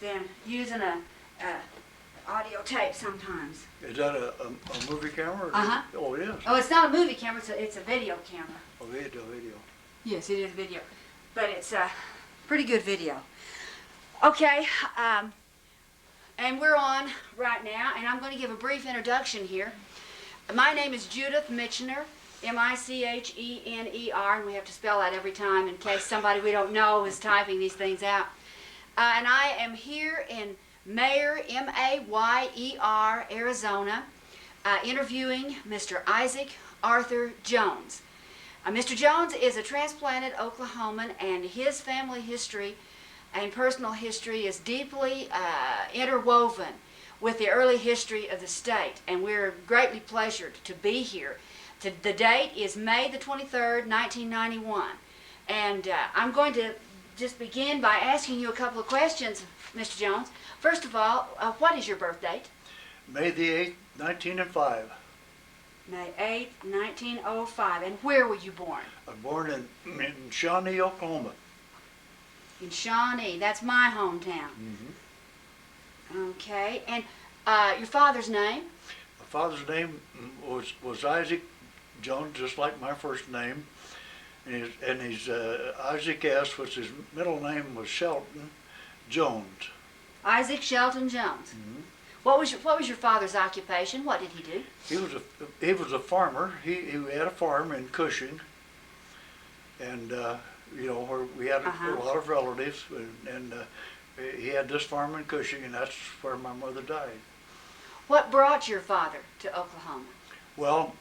than using a audio tape sometimes. Is that a movie camera? Uh-huh. Oh, it is. Oh, it's not a movie camera, it's a video camera. Oh, video. Yes, it is video. But it's a pretty good video. Okay, and we're on right now, and I'm going to give a brief introduction here. My name is Judith Michener, M-I-C-H-E-N-E-R, and we have to spell that every time in case somebody we don't know is typing these things out. And I am here in Mayer, M-A-Y-E-R, Arizona, interviewing Mr. Isaac Arthur Jones. Mr. Jones is a transplanted Oklahoman, and his family history and personal history is deeply interwoven with the early history of the state, and we're greatly pleasured to be here. The date is May the 23rd, 1991, and I'm going to just begin by asking you a couple of questions, Mr. Jones. First of all, what is your birth date? May the 8th, 1905. May 8th, 1905. And where were you born? I was born in Shawnee, Oklahoma. In Shawnee. That's my hometown. Mm-hmm. Okay. And your father's name? My father's name was Isaac Jones, just like my first name. And he's Isaac S., which his middle name was Shelton Jones. Isaac Shelton Jones. Mm-hmm. What was your father's occupation? What did he do? He was a farmer. He had a farm in Cushing, and where we had a lot of relatives, and he had this farm in Cushing, and that's where my mother died. What brought your father to Oklahoma? Well,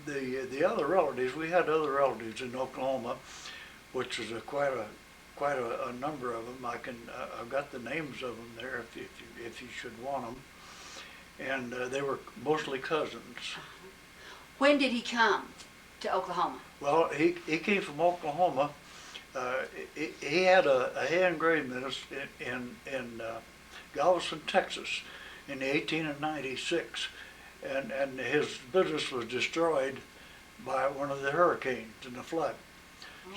the other relatives, we had other relatives in Oklahoma, which was quite a number of them. I've got the names of them there if you should want them, and they were mostly cousins. When did he come to Oklahoma? Well, he came from Oklahoma. He had a hand grenade ministry in Galveston, Texas, in 1896, and his business was destroyed by one of the hurricanes and the flood.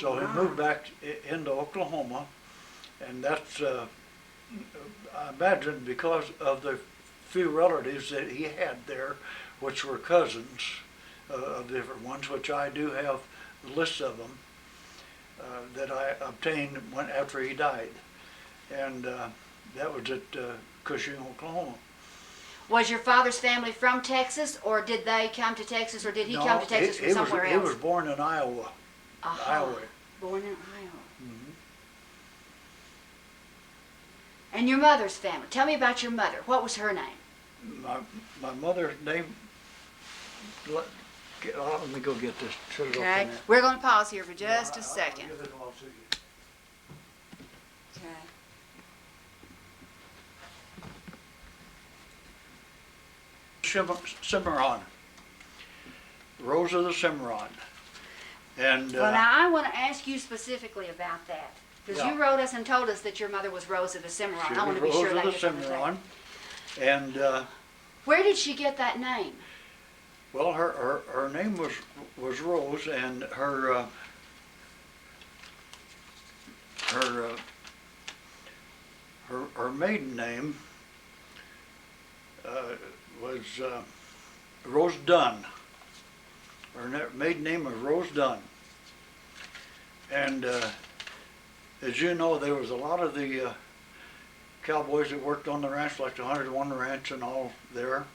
So he moved back into Oklahoma, and that's, I imagine, because of the few relatives that he had there, which were cousins of different ones, which I do have lists of them that I obtained after he died. And that was at Cushing, Oklahoma. Was your father's family from Texas, or did they come to Texas, or did he come to Texas from somewhere else? He was born in Iowa. Iowa. Born in Iowa. Mm-hmm. And your mother's family. Tell me about your mother. What was her name? My mother's name. Let me go get this. Okay. We're going to pause here for just a second. I'll give it all to you. Okay. Cimarron. Rose of the Cimarron. And Well, now I want to ask you specifically about that, because Yeah. you wrote us and told us that your mother was Rose of the Cimarron. I want to be sure that Rose of the Cimarron. And Where did she get that name? well, her name was Rose, and her maiden name was Rose Dunn. Her maiden name was Rose Dunn. And as you know, there was a lot of the cowboys that worked on the ranch, like the 101 Ranch and all there.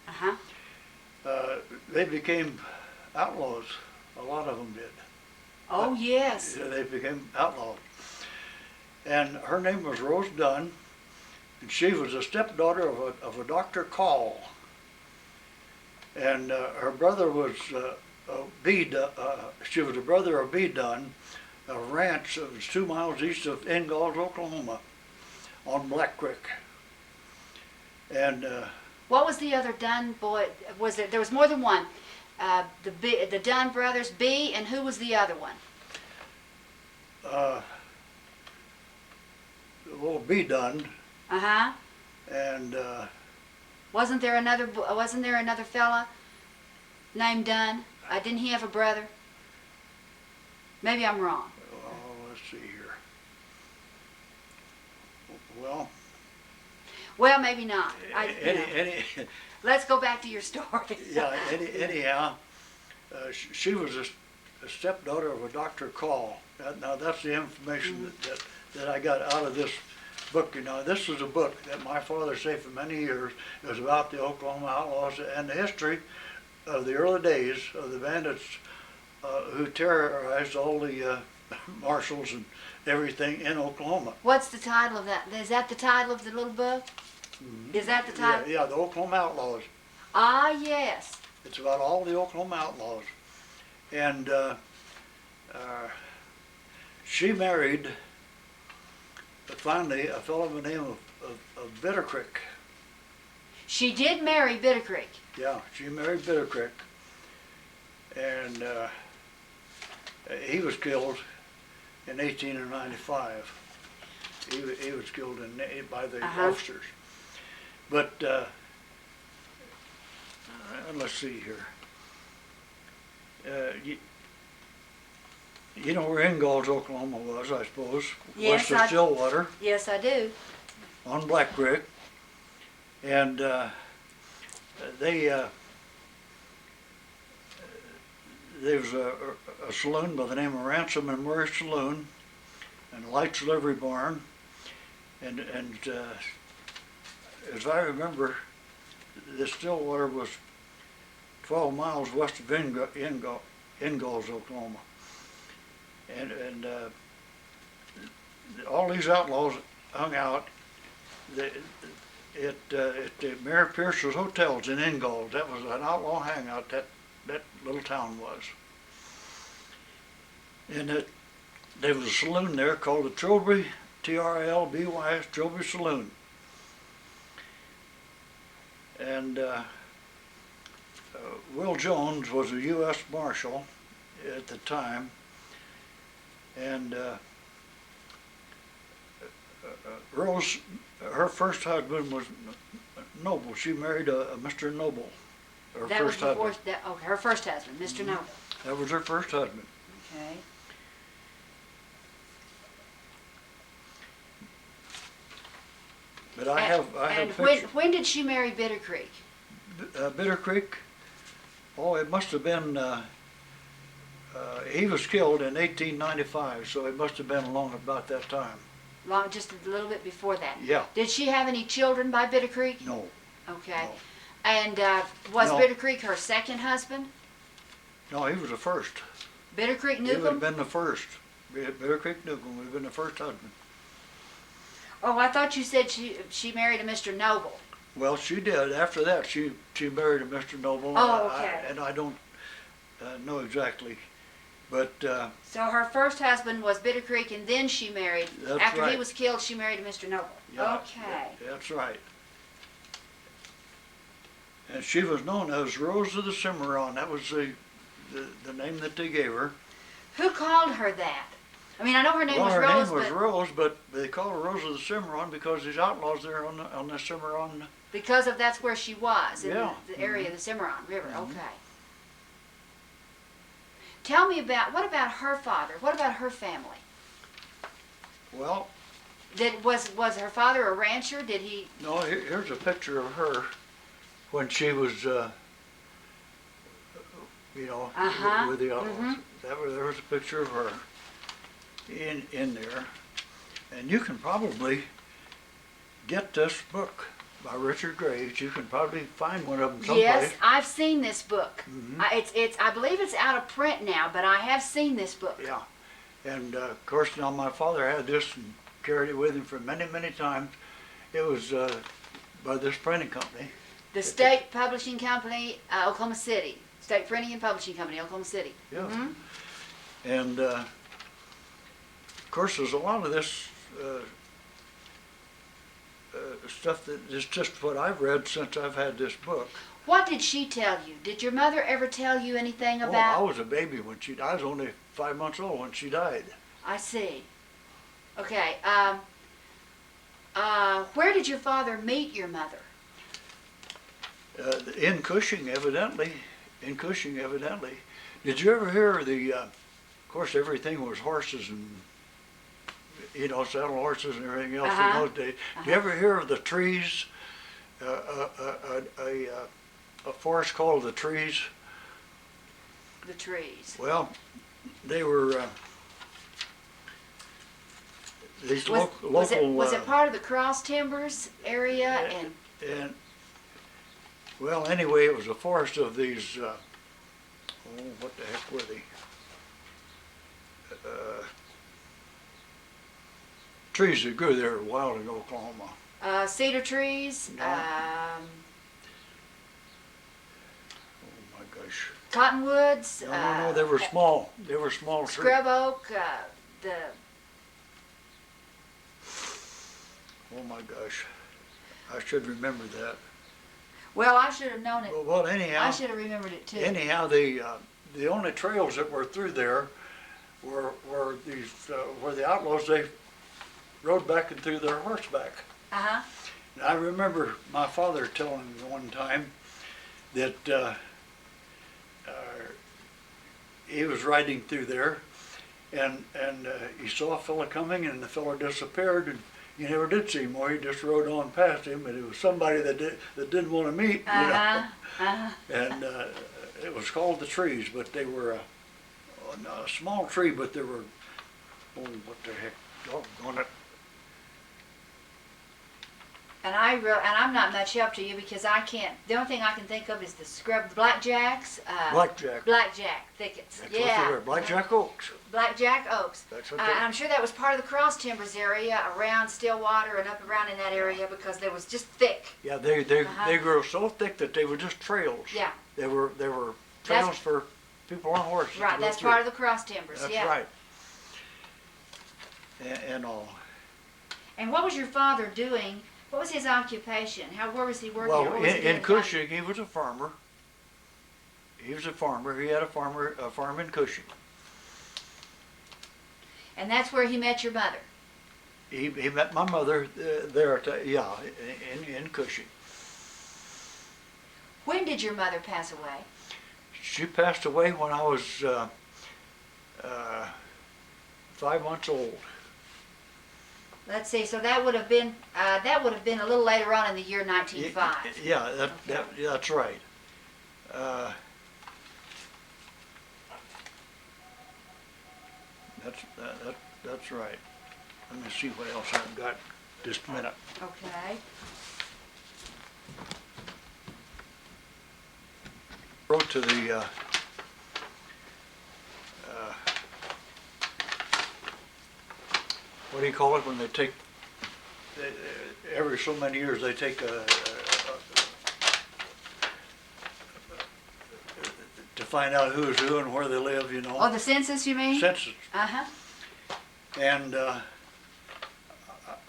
They became outlaws. A lot of them did. Oh, yes. They became outlaws. And her name was Rose Dunn, and she was a stepdaughter of a Dr. Call. And her brother was she was a brother of B. Dunn, a ranch that was 2 miles east of Ingalls, Oklahoma, on Black Creek. And What was the other Dunn boy? There was more than one. The Dunn brothers, B, and who was the other one? Well, B. Dunn. And Wasn't there another fella named Dunn? Didn't he have a brother? Maybe I'm wrong. oh, let's see here. Well, Well, maybe not. Any, Let's go back to your story. yeah, anyhow, she was a stepdaughter of a Dr. Call. Now that's the information that I got out of this book. You know, this was a book that my father saved for many years. It was about the Oklahoma Outlaws and the history of the early days of the bandits who terrorized all the marshals and everything in Oklahoma. What's the title of that? Is that the title of the little book? Is that the title? Yeah, the Oklahoma Outlaws. Ah, yes. It's about all the Oklahoma Outlaws. And she married, finally, a fellow by the name of Bittercreek. She did marry Bittercreek. Yeah, she married Bittercreek. And he was killed in 1895. He was killed by the officers. But let's see here. You know where Ingalls, Oklahoma was, I suppose. Yes, West of Stillwater, Yes, I do. on Black Creek. And there was a saloon by the name of Ransom and Murray Saloon, and a lights delivery barn. And as I remember, the Stillwater was 12 miles west of Ingalls, Oklahoma. And all these outlaws hung out at the Mary Pierce's hotels in Ingalls. That was an outlaw hangout, that little town was. And there was a saloon there called the Trilby, Trilbys, Trilby Saloon. And Will Jones was a U.S. Marshal at the time, and Rose, her first husband was Noble. She married a Mr. Noble, her That was first husband. her first husband, Mr. Noble. That was her first husband. Okay. But I have And pictures. when did she marry Bittercreek? Bittercreek, oh, it must have been, he was killed in 1895, so it must have been along about that time. Long, just a little bit before that. Yeah. Did she have any children by Bittercreek? No. Okay. No. And was No. Bittercreek her second husband? No, he was the first. Bittercreek He would have Newcomb? been the first. Bittercreek Newcomb would have been the first husband. Oh, I thought you said she married a Mr. Noble. Well, she did. After that, she married a Mr. Noble. Oh, okay. And I don't know exactly. But So her first husband was Bittercreek, and then she married, That's after he right. was killed, she married a Mr. Noble. yeah, Okay. that's right. And she was known as Rose of the Cimarron. That was the name that they gave her. Who called her that? I mean, I know her name was her Rose, name was but Rose, but they called her Rose of the Cimarron because these outlaws there on the Cimarron. because of that's where she was, in Yeah. the area of the Cimarron River. Okay. Tell me what about her father? What about her family? Well, Was her father a rancher? Did he? no, here's a picture of her when she was, Uh-huh. with the outlaws. Mhm. There was a picture of her in there, and you can probably get this book by Richard Graves. You can probably find one of them someplace. Yes, I've seen this book. Mhm. I believe it's out of print now, but I have seen this book. Yeah, and of course now my father had this and carried it with him for many, many times. It was by this printing company. The State Publishing Company, Oklahoma City. State Printing and Publishing Company, Oklahoma City. Yeah. Mhm. And of course, there's a lot of this stuff that is just what I've read since I've had this book. What did she tell you? Did your mother ever tell you anything Oh, about? I was a baby when she died. I was only 5 months old when she died. I see. Okay. Where did your father meet your mother? In Cushing, evidently. In Cushing, evidently. Did you ever hear of course everything was horses and saddle horses and everything else Uh-huh. in those days. Do you ever hear of the trees? A forest called the trees? The trees. Well, they were these local. Was it part of the Cross Timbers area? And well, anyway, it was a forest of these. What the heck were they? Trees that grew there wild in Oklahoma. Cedar trees. No. Oh my gosh. Cottonwoods. No, they were small. They were small trees. Scrub oak. The Oh my gosh. I should remember that. Well, I should have known it. Well, anyhow. I should have remembered it too. Anyhow, the only trails that were through there were these where the outlaws they rode back and through their horseback. Uh-huh. And I remember my father telling me one time that he was riding through there, and he saw a fella coming, and the fella disappeared, and you never did see him more. He just rode on past him, and it was somebody that didn't want to meet, you know. Uh-huh. And it was called the trees, but they were a small tree, but they were, what the heck, doggone it. And I'm not much help to you because I can't. The only thing I can think of is the blackjacks. Blackjack. Blackjack thickets. That's yeah. what they were. Blackjack oaks. Blackjack oaks. That's what And I'm sure that was part of the Cross Timbers area around Stillwater and up around in that area because they was just thick. Yeah, they grew so thick that they were just trails. Yeah. They were trails for people on horses. Right. That's part of the Cross Timbers. That's yeah. right. And all. And what was your father doing? What was his occupation? Where was he working? Well, What was he in doing? Cushing, he was a farmer. He was a farmer. He had a farm in Cushing. And that's where he met your mother. He met my mother there in Cushing. When did your mother pass away? She passed away when I was 5 months old. Let's see. So that would have been a little later on in the year 1905. Yeah, that's right. That's right. Let me see what else I've got. Just a minute. Okay. Wrote to the what do you call it when they take every so many years they take to find out who's who and where they live, you know. Oh, the census, you mean? Census. Uh-huh. And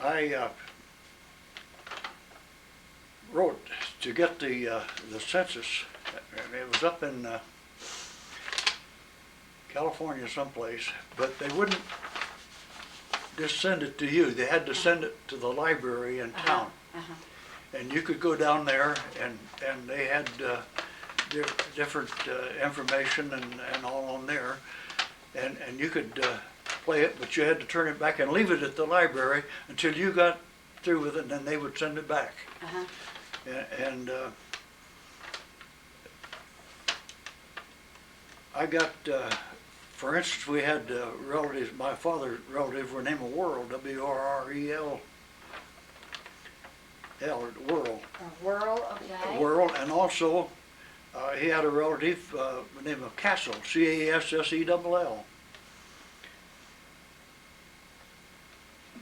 I wrote to get the census. It was up in California someplace, but they wouldn't just send it to you. They had to send it to the library in town. Uh-huh. And you could go down there and they had different information and all on there. And you could play it, but you had to turn it back and leave it at the library until you got through with it, and then they would send it back. Uh-huh. And I got, for instance, we had relatives, my father's relatives were named Worrell, W-R-R-E-L, Worrell. Whirl, okay. Worrell, and also he had a relative named Cassell, C-A-S-S-E-L-L.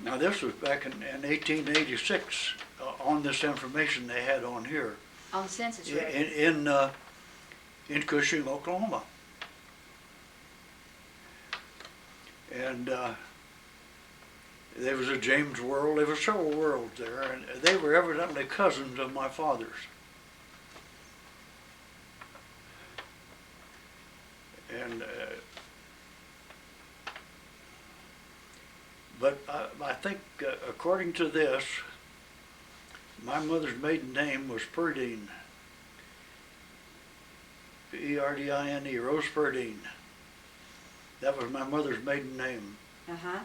Now this was back in 1886 on this information they had on here. On the census record. In Cushing, Oklahoma. And there was a James Worrell, there were several Worrells there, and they were evidently cousins of my father's. And but I think according to this, my mother's maiden name was Perdine. P-E-R-D-I-N-E, Rose Perdine. That was my mother's maiden name. Uh-huh.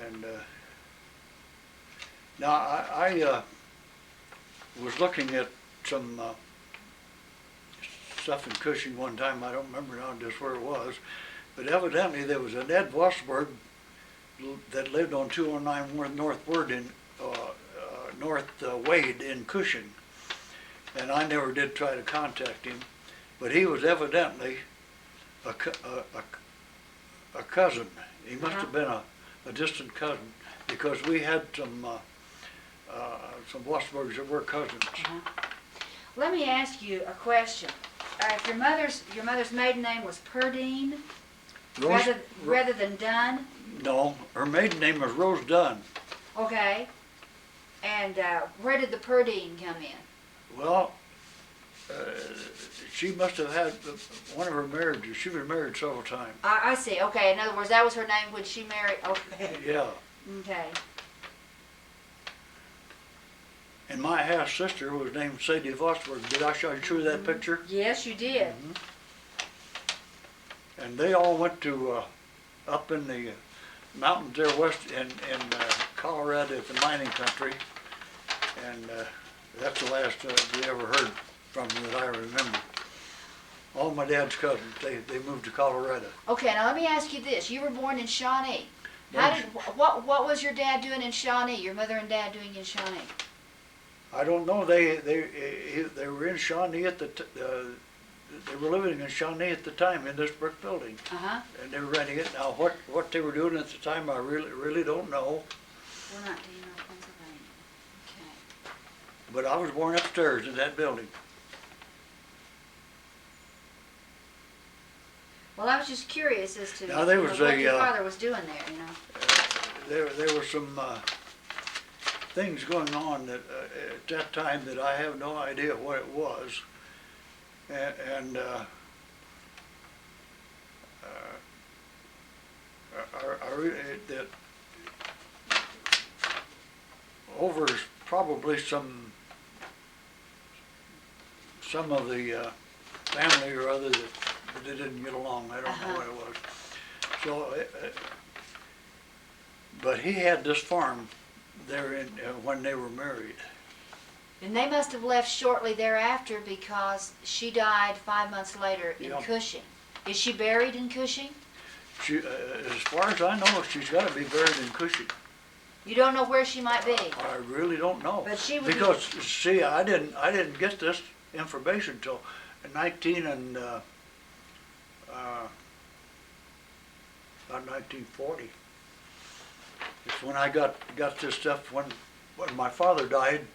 And now I was looking at some stuff in Cushing one time. I don't remember now just where it was, but evidently there was an Ed Vosberg that lived on 209 North Ward in North Wade in Cushing, and I never did try to contact him, but he was evidently a cousin. He must have been a distant cousin, because we had some Vosbergs that were cousins. Let me ask you a question. If your mother's maiden name was Perdine, rather than Dunn? No, her maiden name was Rose Dunn. Okay. And where did the Perdine come in? Well, she must have had one of her marriages. She was married several times. I see. Okay. In other words, that was her name when she married. Okay. Yeah. Okay. And my half sister was named Sadie Vosberg. Did I show you that picture? Yes, you did. And they all went to up in the mountains there west in Colorado, the mining country, and that's the last we ever heard from them that I remember. All my dad's cousins, they moved to Colorado. Okay, now let me ask you this. You were born in Shawnee. What was your dad doing in Shawnee, your mother and dad doing in Shawnee? I don't know. They were in Shawnee at they were living in Shawnee at the time in this brick building, and they were renting it. Now, what they were doing at the time, I really don't know. We're not doing North Pennsylvania. Okay. But I was born upstairs in that building. Well, I was just curious as to Now, there was what your father was doing there. There were some things going on that at that time that I have no idea what it was, and that over probably some of the family or other that they didn't get along. I don't know what it was. So, but he had this farm there when they were married. And they must have left shortly thereafter because she died 5 months later in Cushing. Is she buried in Cushing? She, as far as I know, she's got to be buried in Cushing. You don't know where she might be? I really don't know. But she would because see, I didn't get this information till 1940. It's when I got this stuff when my father died.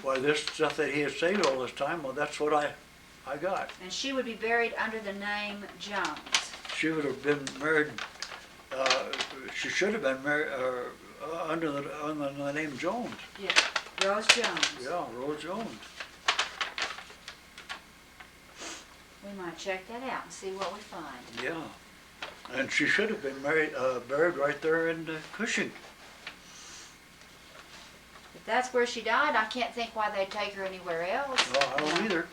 Why, this stuff that he had saved all this time, well, that's what I got. And she would be buried under the name Jones. She would have been married. She should have been married under the name Jones. Yeah, Rose Jones. Yeah, Rose Jones. We might check that out and see what we find. Yeah, and she should have been buried right there in Cushing. If that's where she died, I can't think why they'd take her anywhere else. Well, I don't either.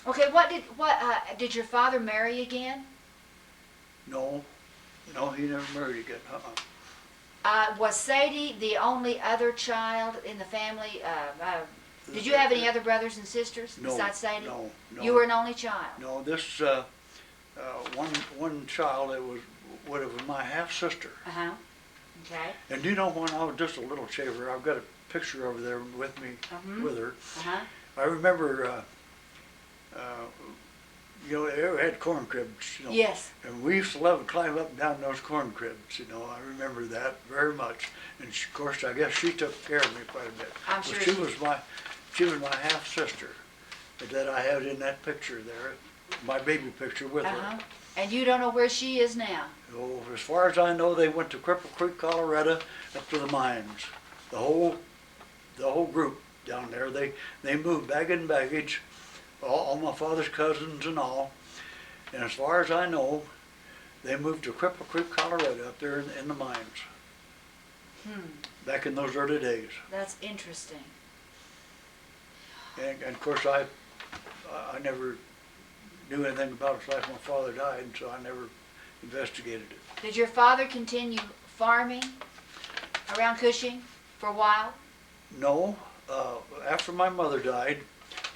Okay, did your father marry again? No, he never married again. Was Sadie the only other child in the family? Did you have any other brothers and sisters besides Sadie? No. You were an only child? No, this one child, it would have been my half sister. Okay. And you know, when I was just a little shaver, I've got a picture over there with me with her. I remember, it had corn cribs, Yes. And we used to love to climb up and down those corn cribs, I remember that very much. And of course, I guess she took care of me quite a bit. I'm sure she was my half sister that I had in that picture there, my baby picture with her. And you don't know where she is now? Oh, as far as I know, they went to Cripple Creek, Colorado, up to the mines. The whole group down there. They moved bag and baggage, all my father's cousins and all. And as far as I know, they moved to Cripple Creek, Colorado, up there in the mines. Back in those early days. That's interesting. And of course, I never knew anything about it after my father died, so I never investigated it. Did your father continue farming? Around Cushing for a while? No, after my mother died,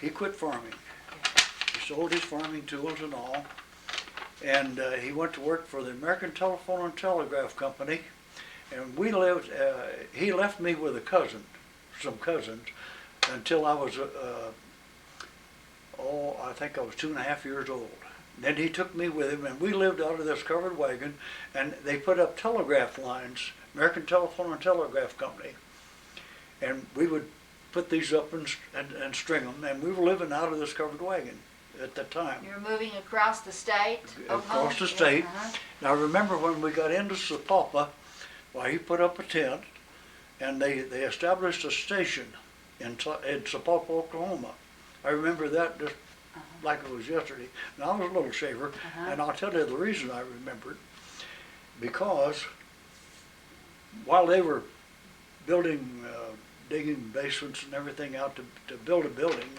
he quit farming. He sold his farming tools and all, and he went to work for the American Telephone and Telegraph Company. And we lived, he left me with a cousin, some cousins, until I was, I think I was 2.5 years old. Then he took me with him, and we lived out of this covered wagon, and they put up telegraph lines, American Telephone and Telegraph Company. And we would put these up and string them, and we were living out of this covered wagon at the time. You were moving across the state? Across the state. Now I remember when we got into Sapulpa, well, he put up a tent, and they established a station in Sapulpa, Oklahoma. I remember that just like it was yesterday. Now I was a little shaver, and I'll tell you the reason I remembered. Because while they were building, digging basements and everything out to build a building,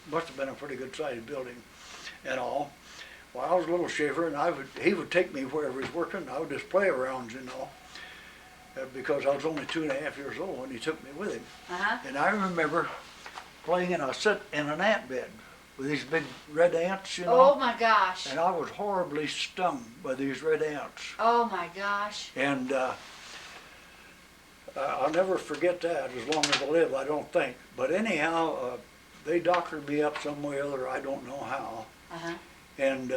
must have been a pretty good sized building and all. Well, I was a little shaver, and he would take me wherever he's working. I would just play around, you know, because I was only 2.5 years old when he took me with him. And I remember playing in an ant bed with these big red ants, you know. Oh my gosh. And I was horribly stung by these red ants. Oh my gosh. And I'll never forget that as long as I live, I don't think. But anyhow, they doctored me up some way or other, I don't know how. And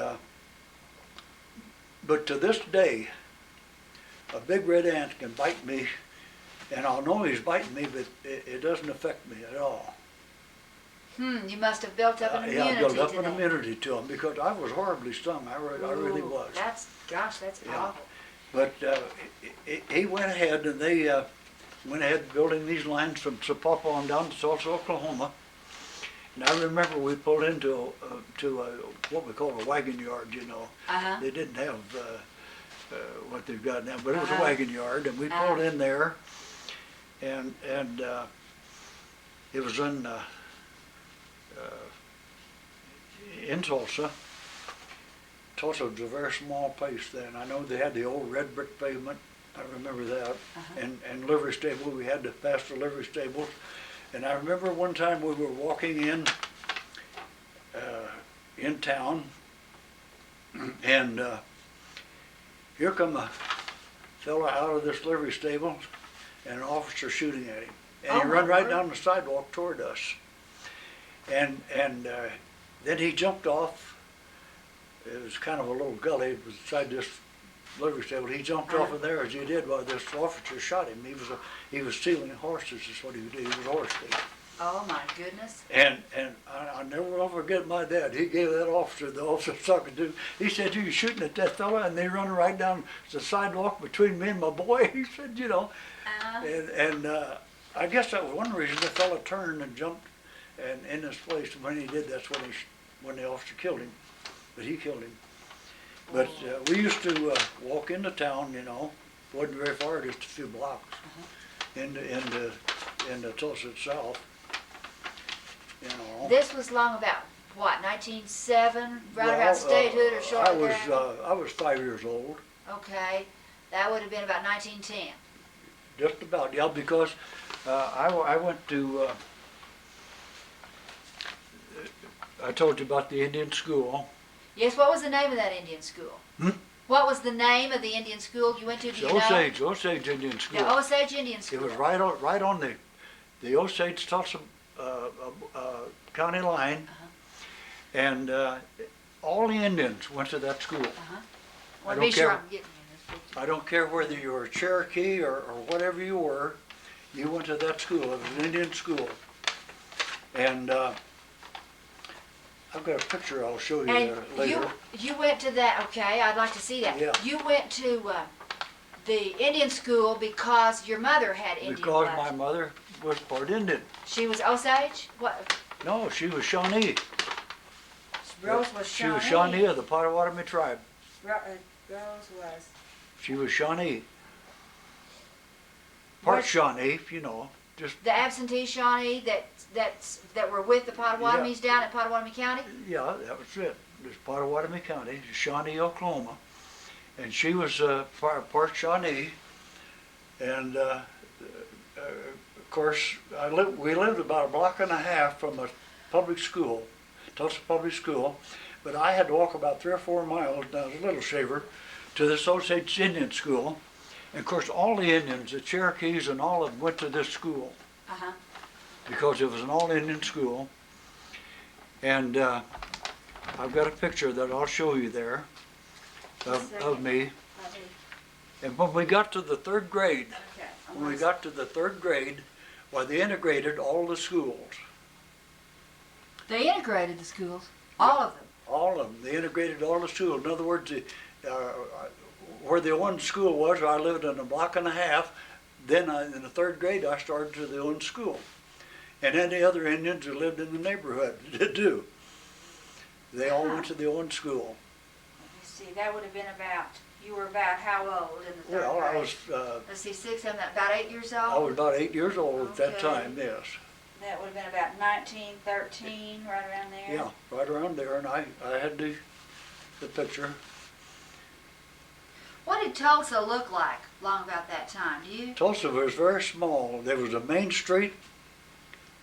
but to this day, a big red ant can bite me, and I'll know he's biting me, but it doesn't affect me at all. You must have built up an immunity Yeah, I built up to an that. immunity to him because I was horribly stung. I really was. That's Yeah. awful. But he went ahead, and they went ahead building these lines from Sapulpa on down to Tulsa, Oklahoma. And I remember we pulled into what we call a wagon yard, you know. They didn't have what they've got now, but it was a wagon yard, and we pulled in there, and it was in Tulsa. Tulsa was a very small place then. I know they had the old red brick pavement. I remember that. And livery stable. We had to pass the livery stables. And I remember one time we were walking in town, and here come a fella out of this livery stable, and an officer shooting at him. And he run right down the sidewalk toward us. And then he jumped off. It was kind of a little gully beside this livery stable. He jumped off in there as he did while this officer shot him. He was stealing horses is what he would do. He was a horse thief. Oh my goodness. And I never will forget my dad. He gave that officer, the officer talking to, he said, "You shooting at that fella?" And they run right down the sidewalk between me and my boy. He said, you know. And I guess that was one reason the fella turned and jumped. And in this place, when he did, that's when the officer killed him. But he killed him. But we used to walk into town, you know. Wasn't very far, just a few blocks into Tulsa itself. You know. This was long about, what, 1907? Right about statehood or shortly thereafter? I was 5 years old. Okay. That would have been about 1910. Just about, yeah, because I went to, I told you about the Indian school. Yes, what was the name of that Indian school? What was the name of the Indian school you went to? Do you know? Osage Indian School. The Osage Indian School. It was right on the Osage Tulsa county line, and all the Indians went to that school. Well, be sure I'm getting you this picture. I don't care whether you were Cherokee or whatever you were, you went to that school. It was an Indian school, and I've got a picture I'll show you And later. you went to that, okay, I'd like to see that. Yeah. You went to the Indian school because your mother had Indian Because blood. my mother was part Indian. She was Osage? What? No, she was Shawnee. Rose was She Shawnee. was Shawnee of the Potawatomi tribe. Rose was. She was Shawnee. Part What- Shawnee, you know, just, The absentee Shawnee that were with the Potawatomis down in Potawatomi County? yeah, that was it. It was Potawatomi County, Shawnee, Oklahoma. And she was part Shawnee, and of course, we lived about a block and a half from a public school, Tulsa Public School, but I had to walk about 3 or 4 miles down to Little Shaver to the Osage Indian School. And of course, all the Indians, the Cherokees and all of them went to this school Uh-huh. because it was an all-Indian school. And I've got a picture that I'll show you there of me. And when we got to the 3rd grade, Okay. when we got to the 3rd grade, well, they integrated all the schools. They integrated the schools, all of them. All of them. They integrated all the schools. In other words, where the one school was, I lived in a block and a half. Then in the 3rd grade, I started to the own school. And any other Indians who lived in the neighborhood did too. They all went to the own school. You see, that would have been about, you were about how old in the 3rd Well, grade? I was, Let's see, 6, 7, about 8 years old. I was about 8 years old at that Okay. time, yes. That would have been about 1913, right around there? Yeah, right around there, and I had the picture. What did Tulsa look like long about that time? Do you? Tulsa was very small. There was a main street.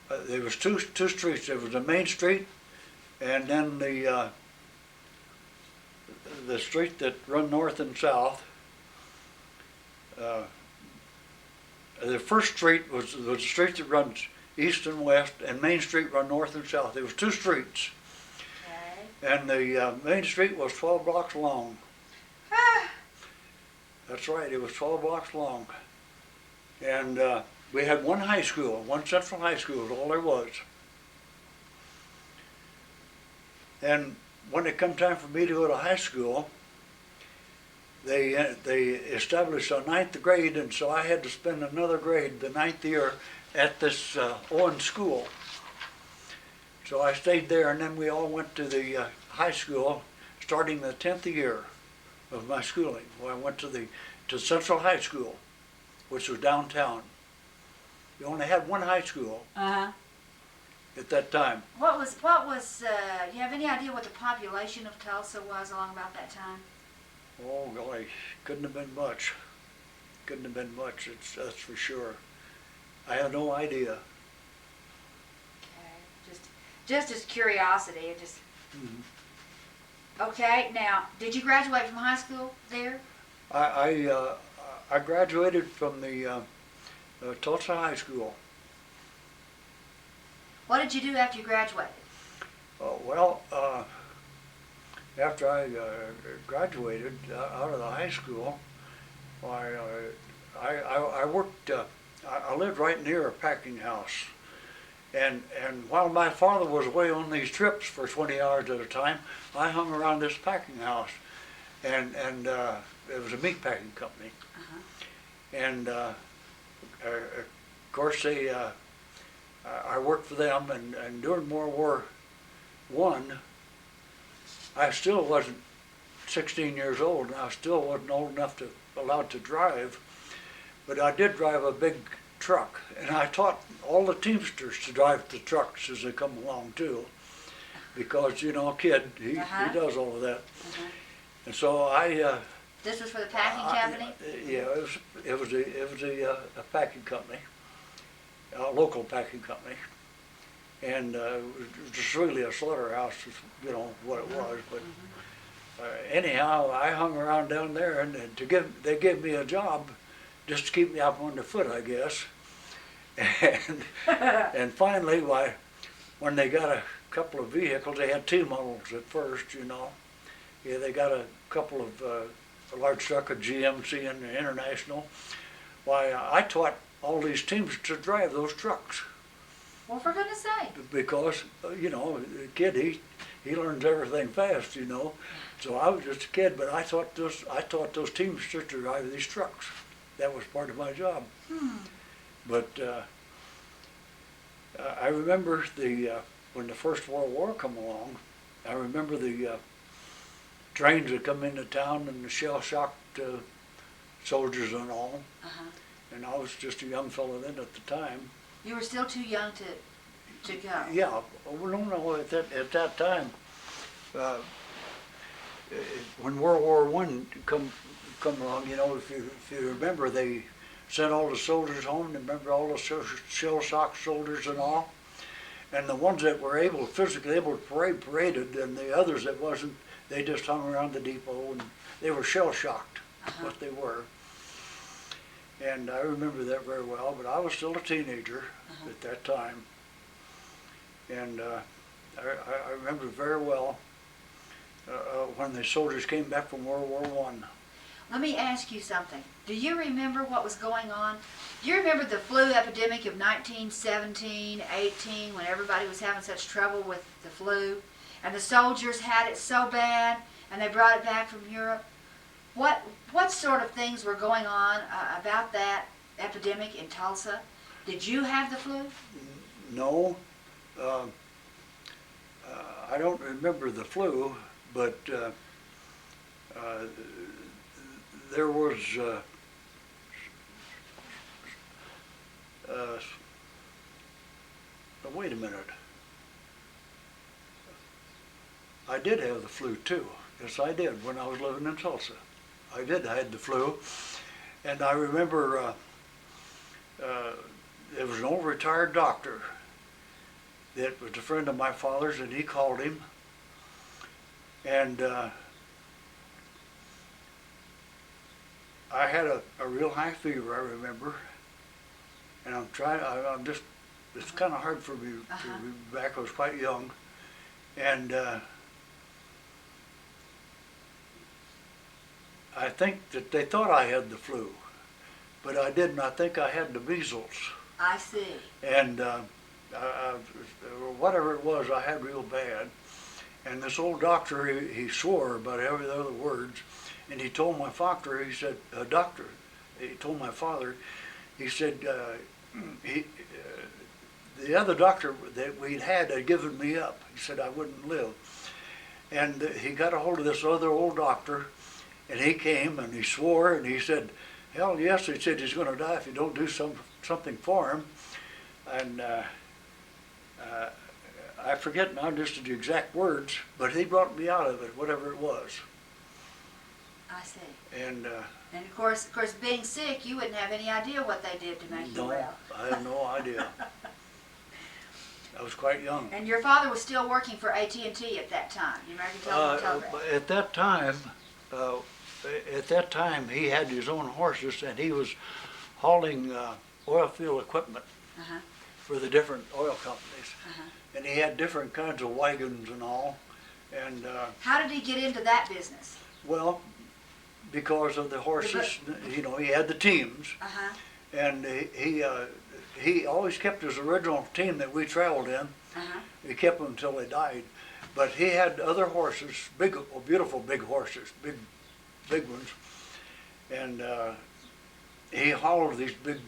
There was two streets. There was a main street, and then the street that run north and south. The first street was the street that runs east and west, and Main Street run north and south. There was 2 streets, Okay. and the main street was 12 blocks long. Ah, That's right, it was 12 blocks long. And we had one high school, one central high school, is all there was. And when it come time for me to go to high school, they established a 9th grade, and so I had to spend another grade, the 9th year, at this Owen school. So I stayed there, and then we all went to the high school, starting the 10th year of my schooling. Well, I went to Central High School, which was downtown. You only had one high school Uh-huh. at that time. What was, you have any idea what the population of Tulsa was along about that time? Oh, golly, couldn't have been much. Couldn't have been much, that's for sure. I have no idea. okay. Just as curiosity, just, Mhm. okay, now, Did you graduate from high school there? I graduated from the Tulsa High School. What did you do after you graduated? Well, after I graduated out of the high school, I worked. I lived right near a packing house, and while my father was away on these trips for 20 hours at a time, I hung around this packing house, and it was a meat packing company, and of course I worked for them, and during World War I still wasn't 16 years old, and I still wasn't old enough to allowed to drive, but I did drive a big truck, and I taught all the Teamsters to drive the trucks as they come along too, because you know, a kid, he does all of that, and so This was for the packing company? yeah, it was a packing company, a local packing company, and it was just really a slaughterhouse, you know what it was. But anyhow, I hung around down there, and they gave me a job just to keep me up on the foot, I guess. And finally, when they got a couple of vehicles, they had T models at first, you know. Yeah, they got a couple of a large truck, a GMC and an International. Why, I taught all these teams to drive those trucks Well, for goodness sake. because, you know, the kid, he learns everything fast, you know. So I was just a kid, but I taught those teamsters to drive these trucks. That was part of my job. But I remember when the First World War come along, I remember the trains that come into town and the shell-shocked soldiers and all. And I was just a young fellow then at the time. You were still too young to go. Yeah, well, no, at that time, when World War I come along, you know, if you remember, they sent all the soldiers home. Remember all the shell-shocked soldiers and all? And the ones that were physically able to parade, paraded, and the others that wasn't, they just hung around the depot, and they were shell-shocked, what they were. And I remember that very well, but I was still a teenager at that time. And I remember very well when the soldiers came back from World War I. Let me ask you something. Do you remember what was going on? Do you remember the flu epidemic of 1917, 18, when everybody was having such trouble with the flu? And the soldiers had it so bad, and they brought it back from Europe. What sort of things were going on about that epidemic in Tulsa? Did you have the flu? No. I don't remember the flu, but there was wait a minute. I did have the flu too. Yes, I did when I was living in Tulsa. I had the flu, and I remember there was an old retired doctor that was a friend of my father's, and he called him, and I had a real high fever, I remember, and I'm just, it's kind of hard for me to be back. I was quite young, and I think that they thought I had the flu, but I didn't. I think I had the measles. I see. And whatever it was, I had real bad. And this old doctor, he swore about every other words, and he told my doctor, he said, he told my father, he said, the other doctor that we'd had given me up. He said I wouldn't live. And he got a hold of this other old doctor, and he came and he swore, and he said, hell yes, he said he's going to die if you don't do something for him. And I forget now just the exact words, but he brought me out of it, whatever it was. I see. And of course, being sick, you wouldn't have any idea what they did to make you well. I had no idea. I was quite young. And your father was still working for AT&T at that time, the American Telephone. At that time, he had his own horses, and he was hauling oil field equipment for the different oil companies. And he had different kinds of wagons and all. And how did he get into that business? well, because of the horses, you know, he had the teams, and he always kept his original team that we traveled in. He kept them until they died. But he had other horses, big, beautiful big horses, big ones, and he hauled these big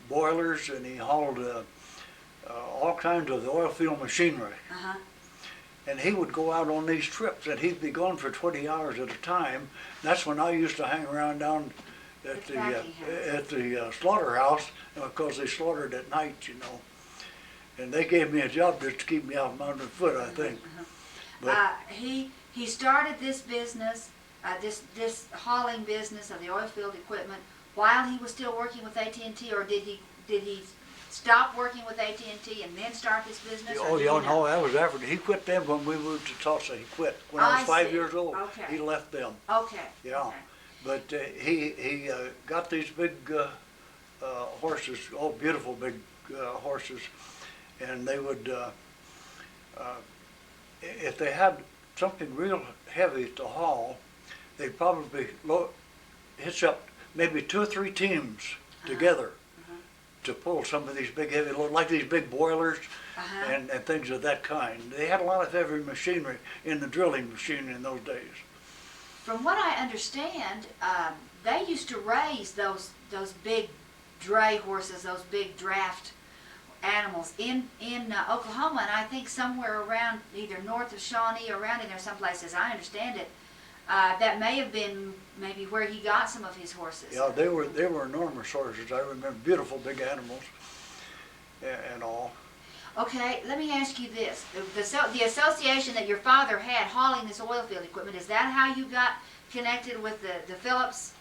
boilers, and he hauled all kinds of the oil field machinery. And he would go out on these trips, and he'd be gone for 20 hours at a time. That's when I used to hang around down at the slaughterhouse, because they slaughtered at night, you know. And they gave me a job just to keep me out from underfoot, I think. But he started this business, this hauling business of the oil field equipment while he was still working with AT&T, or did he stop working with AT&T and then start this business? oh, yeah, no, that was after. He quit them when we moved to Tulsa. He quit when I was 5 years old. Okay. He left them. Okay. Yeah, okay. but he got these big horses, oh, beautiful big horses, and they would, if they had something real heavy to haul, they'd probably hitch up maybe 2 or 3 teams together to pull some of these big heavy loads, like these big boilers and things of that kind. They had a lot of heavy machinery in the drilling machinery in those days. From what I understand, they used to raise those big dray horses, those big draft animals in Oklahoma, and I think somewhere around either north of Shawnee or around in there someplace, as I understand it, that may have been maybe where he got some of his horses. Yeah, they were enormous horses. I remember, beautiful big animals and all. Okay, let me ask you this. The association that your father had hauling this oil field equipment, is that how you got connected with the Phillips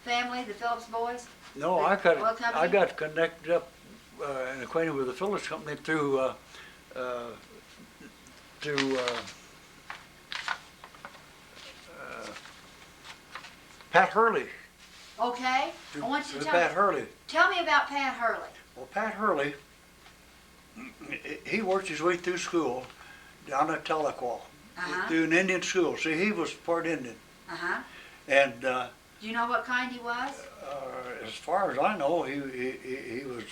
family, the Phillips boys? No, Oil I company? got connected up and acquainted with the Phillips Company through through Pat Hurley. Okay, Through, I want you to through Pat Hurley. tell me about Pat Hurley. Well, Pat Hurley, he worked his way through school down at Tahlequah, through an Indian school. See, he was part Indian, Uh-huh. and Do you know what kind he was? as far as I know, he was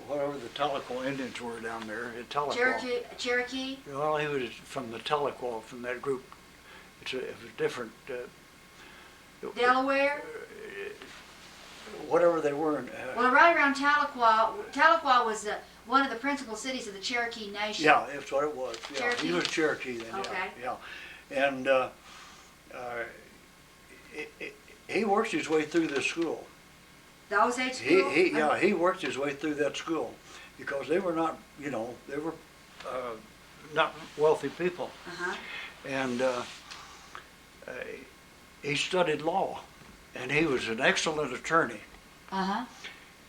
whatever the Tahlequah Indians were down there at Tahlequah. Cherokee? Well, he was from the Tahlequah, from that group. It was different. Delaware? Whatever they were. Well, right around Tahlequah was one of the principal cities of the Cherokee Nation. Yeah, that's what it was. Yeah, Cherokee? he was Cherokee then. Okay. Yeah, yeah. And he worked his way through this school. The Osage School? He worked his way through that school because they were not, they were not wealthy people. Uh-huh. And he studied law, and he was an excellent attorney. Uh-huh.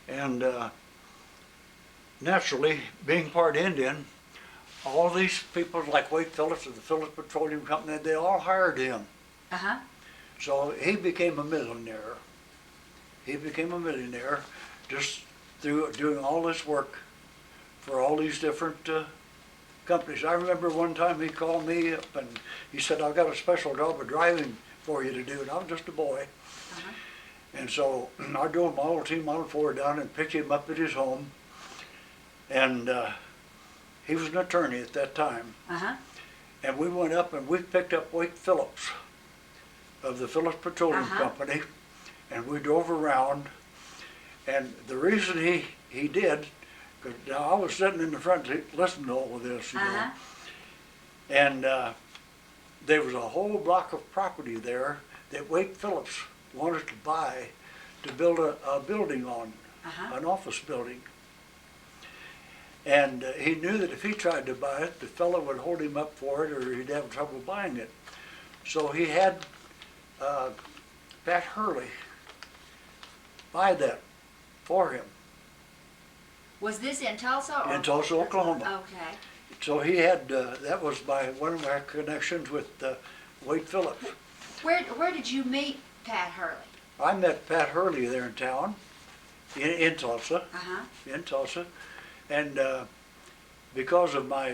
And naturally, being part Indian, all these people like Wade Phillips of the Phillips Petroleum Company, they all hired him. Uh-huh. So he became a millionaire. He became a millionaire just through doing all this work for all these different companies. I remember one time he called me up and he said, "I've got a special job of driving for you to do," and I was just a boy. Uh-huh. And so I drove my old T Model 4 down and picked him up at his home. And he was an attorney at that time. Uh-huh. And we went up and we picked up Wade Phillips of the Phillips Petroleum Company. And we drove around. And the reason he did, because now I was sitting in the front seat listening to all of this, Uh-huh. And there was a whole block of property there that Wade Phillips wanted to buy to build a building on, Uh-huh. an office building. And he knew that if he tried to buy it, the fellow would hold him up for it or he'd have trouble buying it. So he had Pat Hurley buy that for him Was this in Tulsa? Or? in Tulsa, Oklahoma. Okay. So he had, that was by one of our connections with Wade Phillips. Where did you meet Pat Hurley? I met Pat Hurley there in town, in Tulsa, Uh-huh. in Tulsa. And because of my,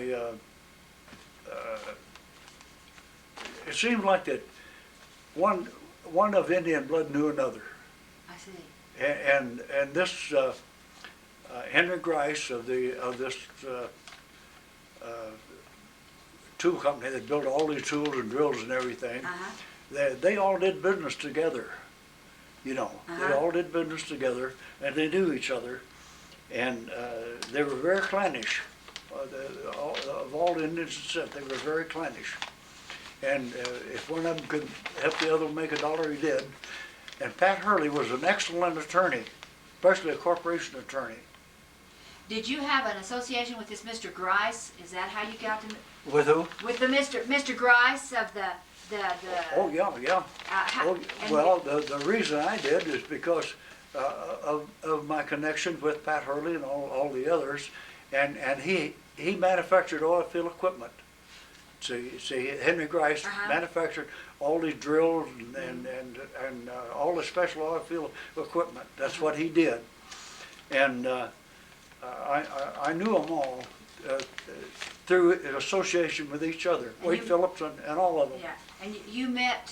it seemed like that one of Indian blood knew another. I see. And this Henry Grice of this tool company that built all these tools and drills and everything, Uh-huh. they all did business together. They all did business together, and they knew each other. And they were very clannish. Of all the Indians that said, they were very clannish. And if one of them could help the other make a dollar, he did. And Pat Hurley was an excellent attorney, especially a corporation attorney. Did you have an association with this Mr. Grice? Is that how you got to? With who? With the Mr. Grice of the. Oh, yeah. How, Well, the reason I did is because of my connection with Pat Hurley and all the others, and he manufactured oil field equipment. See, Henry Grice manufactured all these drills and all the special oil field equipment. That's what he did, and I knew them all through association with each other. Wade Phillips and all of them. Yeah, and you met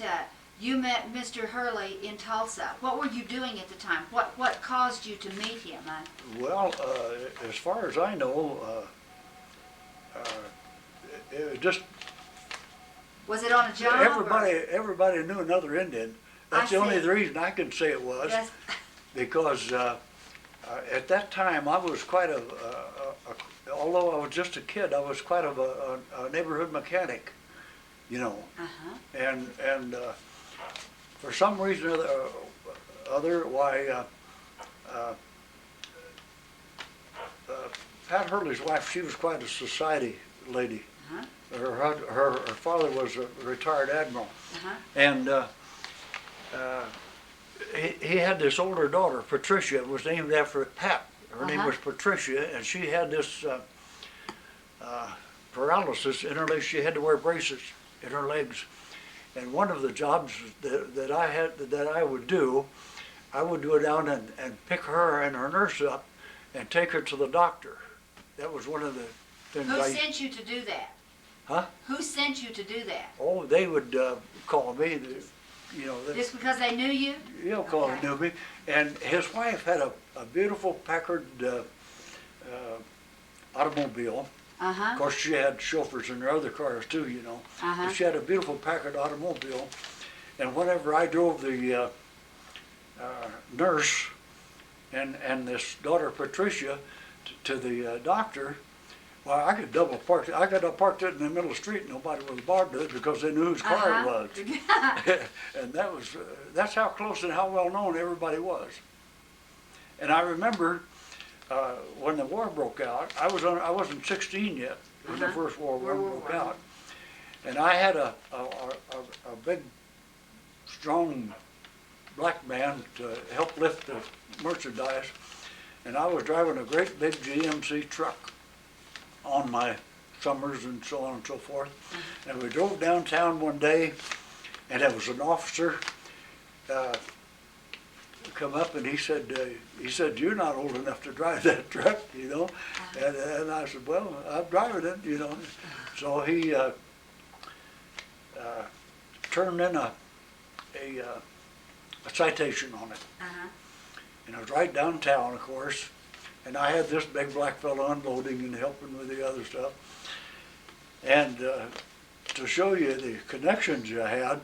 Mr. Hurley in Tulsa. What were you doing at the time? What caused you to meet him? Well, as far as I know, it just Was it on a job? everybody knew another Indian. That's the only reason I can say it was. Yes. Because at that time I was quite although I was just a kid, I was quite of a neighborhood mechanic, and for some reason or other, why Pat Hurley's wife, she was quite a society lady. Her father was a retired admiral, and he had this older daughter, Patricia. It was named after Pat. Her name Uh-huh. was Patricia, and she had this paralysis in her legs. She had to wear braces in her legs. And one of the jobs that I would do, I would go down and pick her and her nurse up and take her to the doctor. That was one of the things Who sent you to do that? Huh? Who sent you to do that? Oh, they would call me, Just because they knew you? call Okay. knew me. And his wife had a beautiful Packard automobile. Of Uh-huh. course, she had chauffeurs in her other cars too, Uh-huh. But she had a beautiful Packard automobile. And whenever I drove the nurse and this daughter Patricia to the doctor, well, I could double park it. I could have parked it in the middle of the street and nobody would have bothered it because they knew whose car it was. And that's how close and how well known everybody was. And I remember when the war broke out, I wasn't 16 yet when the Uh-huh. First World War World War broke I. out. And I had a big, strong black man to help lift the merchandise. And I was driving a great big GMC truck on my summers and so on and so forth. And we drove downtown one day, and there was an officer come up, and he said, "You're not old enough to drive that truck, And I said, "Well, I'm driving it, So he turned in a citation on it. Uh-huh. And I was right downtown, of course, and I had this big black fellow unloading and helping with the other stuff. And to show you the connections I had,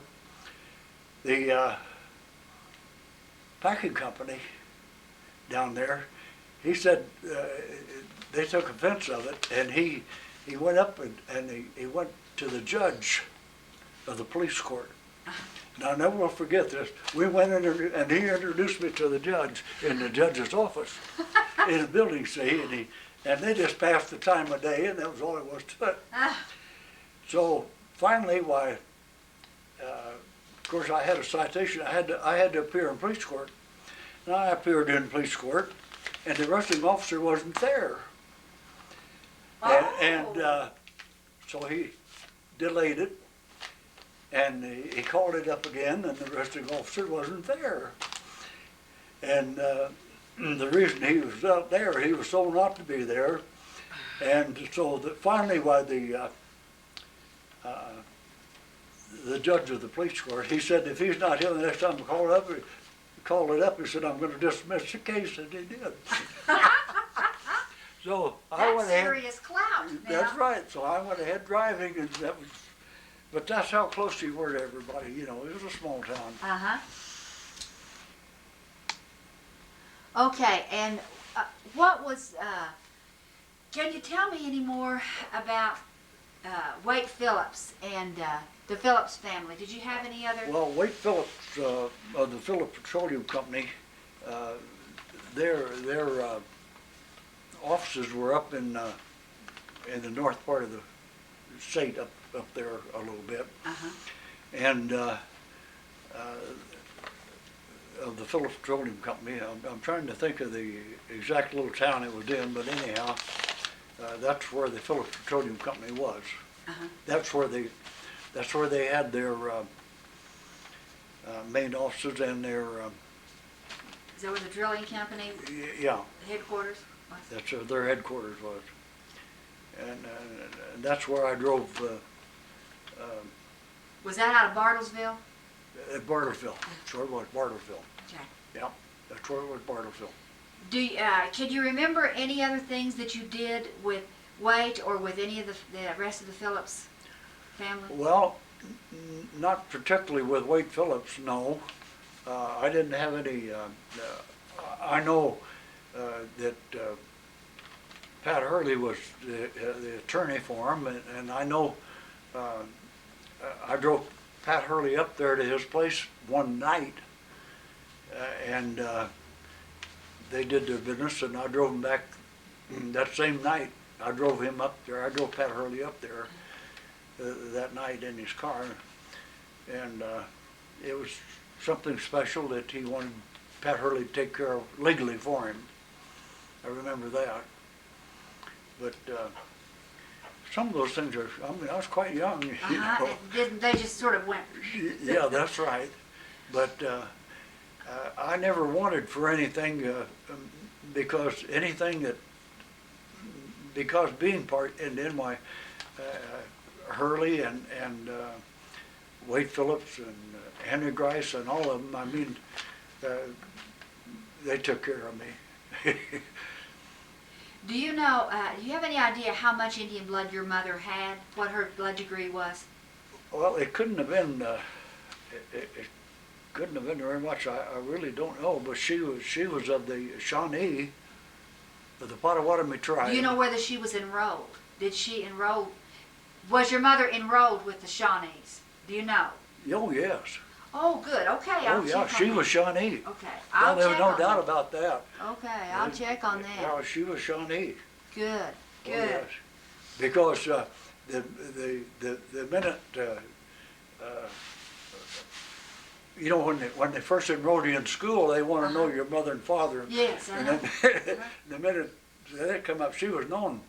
the packing company down there, he said they took offense of it, and he went up and he went to the judge of the police court. And I never will forget this. We went in there, and he introduced me to the judge in the judge's office in the building, see, and they just passed the time of day, and that was all there was to it. So finally, of course, I had a citation. I had to appear in police court, and I appeared in police court, and the arresting officer wasn't there. And so he delayed it. And he called it up again, and the arresting officer wasn't there. And the reason he was not there, he was told not to be there. And so finally, by the judge of the police court, he said, if he's not here the next time I call it up, he said, I'm going to dismiss the case, and he did. So I went ahead. Serious clout. That's right. So I went ahead driving, and but that's how close you were to everybody, It was a small town. Uh-huh. Okay, and what was, can you tell me any more about Wade Phillips and the Phillips family? Did you have any other? Well, Wade Phillips of the Phillips Petroleum Company, their offices were up in the north part of the state, up there a little bit. Uh-huh. And of the Phillips Petroleum Company, I'm trying to think of the exact little town it was in, but anyhow, that's where the Phillips Petroleum Company was. Uh-huh. That's where they had their main offices and their Is that where the drilling company yeah, headquarters was? that's where their headquarters was. And that's where I drove Was that out of Bartlesville? at Bartlesville. That's where it was, Bartlesville. Okay. Yeah, that's where it was, Bartlesville. Can you remember any other things that you did with Wade or with any of the rest of the Phillips family? Well, not particularly with Wade Phillips, no. I didn't have any, I know that Pat Hurley was the attorney for him, and I know I drove Pat Hurley up there to his place one night, and they did their business, and I drove him back that same night. I drove him up there. I drove Pat Hurley up there that night in his car, and it was something special that he wanted Pat Hurley to take care of legally for him. I remember that. But some of those things are, I mean, I was quite young, you know. Didn't they just sort of went? Yeah, that's right. But I never wanted for anything because anything that, because being part, and then my Hurley and Wade Phillips and Henry Grice and all of them, I mean, they took care of me. Do you know, do you have any idea how much Indian blood your mother had? What her blood degree was? Well, it couldn't have been, it couldn't have been very much. I really don't know, but she was of the Shawnee, of the Potawatomi tribe. Do you know whether she was enrolled? Did she enroll? Was your mother enrolled with the Shawnees? Do you know? Oh, yes. Oh, good. Okay, Oh, I'll yeah, check on she that. was Shawnee. Okay, Well, I'll there was check no on doubt that. about that. Okay, I'll check on that. Yeah, she was Shawnee. Good, Oh, good. yes. Because the minute, you know, when they first enrolled you in school, they want to know your mother and father. Yes, And then the minute they come up, she was known.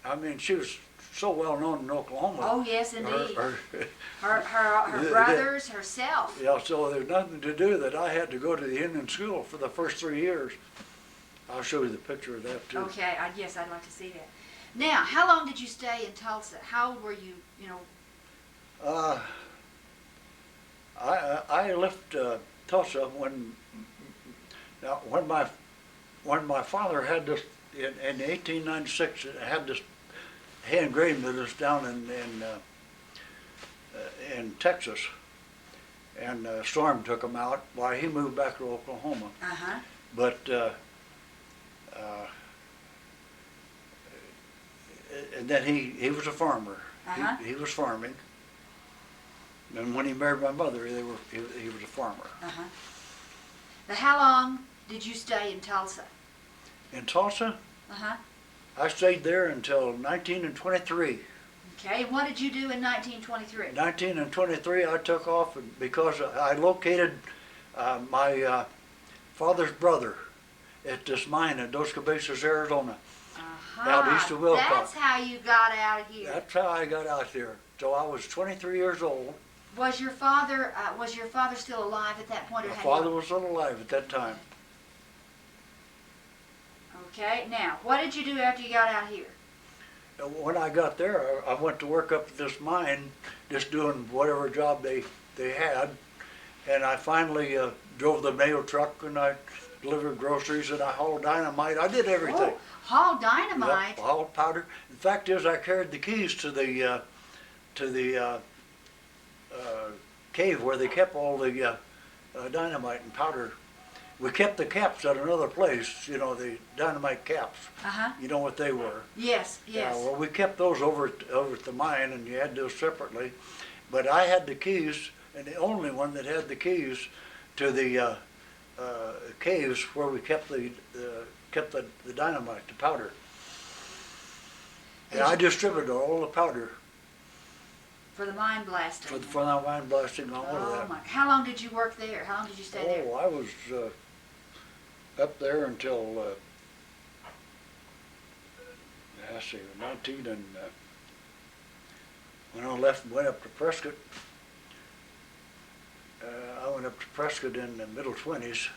I mean, she was so well known in Oklahoma. Oh, yes, indeed. Her- Her brothers, herself. Yeah, so there's nothing to do that I had to go to the Indian school for the first 3 years. I'll show you the picture of that too. Okay, yes, I'd like to see that. Now, how long did you stay in Tulsa? How old were you, you know? I left Tulsa when my father had this in 1896, had this hand grain business down in Texas, and a storm took him out while he moved back to Oklahoma. Uh-huh. But and then he was a farmer. Uh-huh. He was farming. And when he married my mother, he was a farmer. Uh-huh. Now, how long did you stay in Tulsa? In Tulsa, Uh-huh. I stayed there until 1923. Okay, and what did you do in 1923? 1923, I took off because I located my father's brother at this mine in Dos Cabezas, Arizona. Uh-huh. Out east of Wilcox. That's how you got out of here. That's how I got out there. So I was 23 years old. Was your father still alive at that point? Or My had father he- was still alive at that time. Okay, now, what did you do after you got out here? When I got there, I went to work up at this mine, just doing whatever job they had. And I finally drove the mail truck, and I delivered groceries, and I hauled dynamite. I did everything. Oh, haul dynamite. Yep, hauled powder. The fact is, I carried the keys to the cave where they kept all the dynamite and powder. We kept the caps at another place, you know, the dynamite caps. Uh-huh. You know what they were. Yes, yes. Yeah, well, we kept those over at the mine, and you had those separately. But I had the keys, and the only one that had the keys to the caves where we kept the dynamite, the powder. And I distributed all the powder For the mine blasting. for the mine blasting and all of Oh that. my! How long did you work there? How long did you stay there? Oh, I was up there until let's see, 19 and when I left and went up to Prescott. I went up to Prescott in the middle 20s,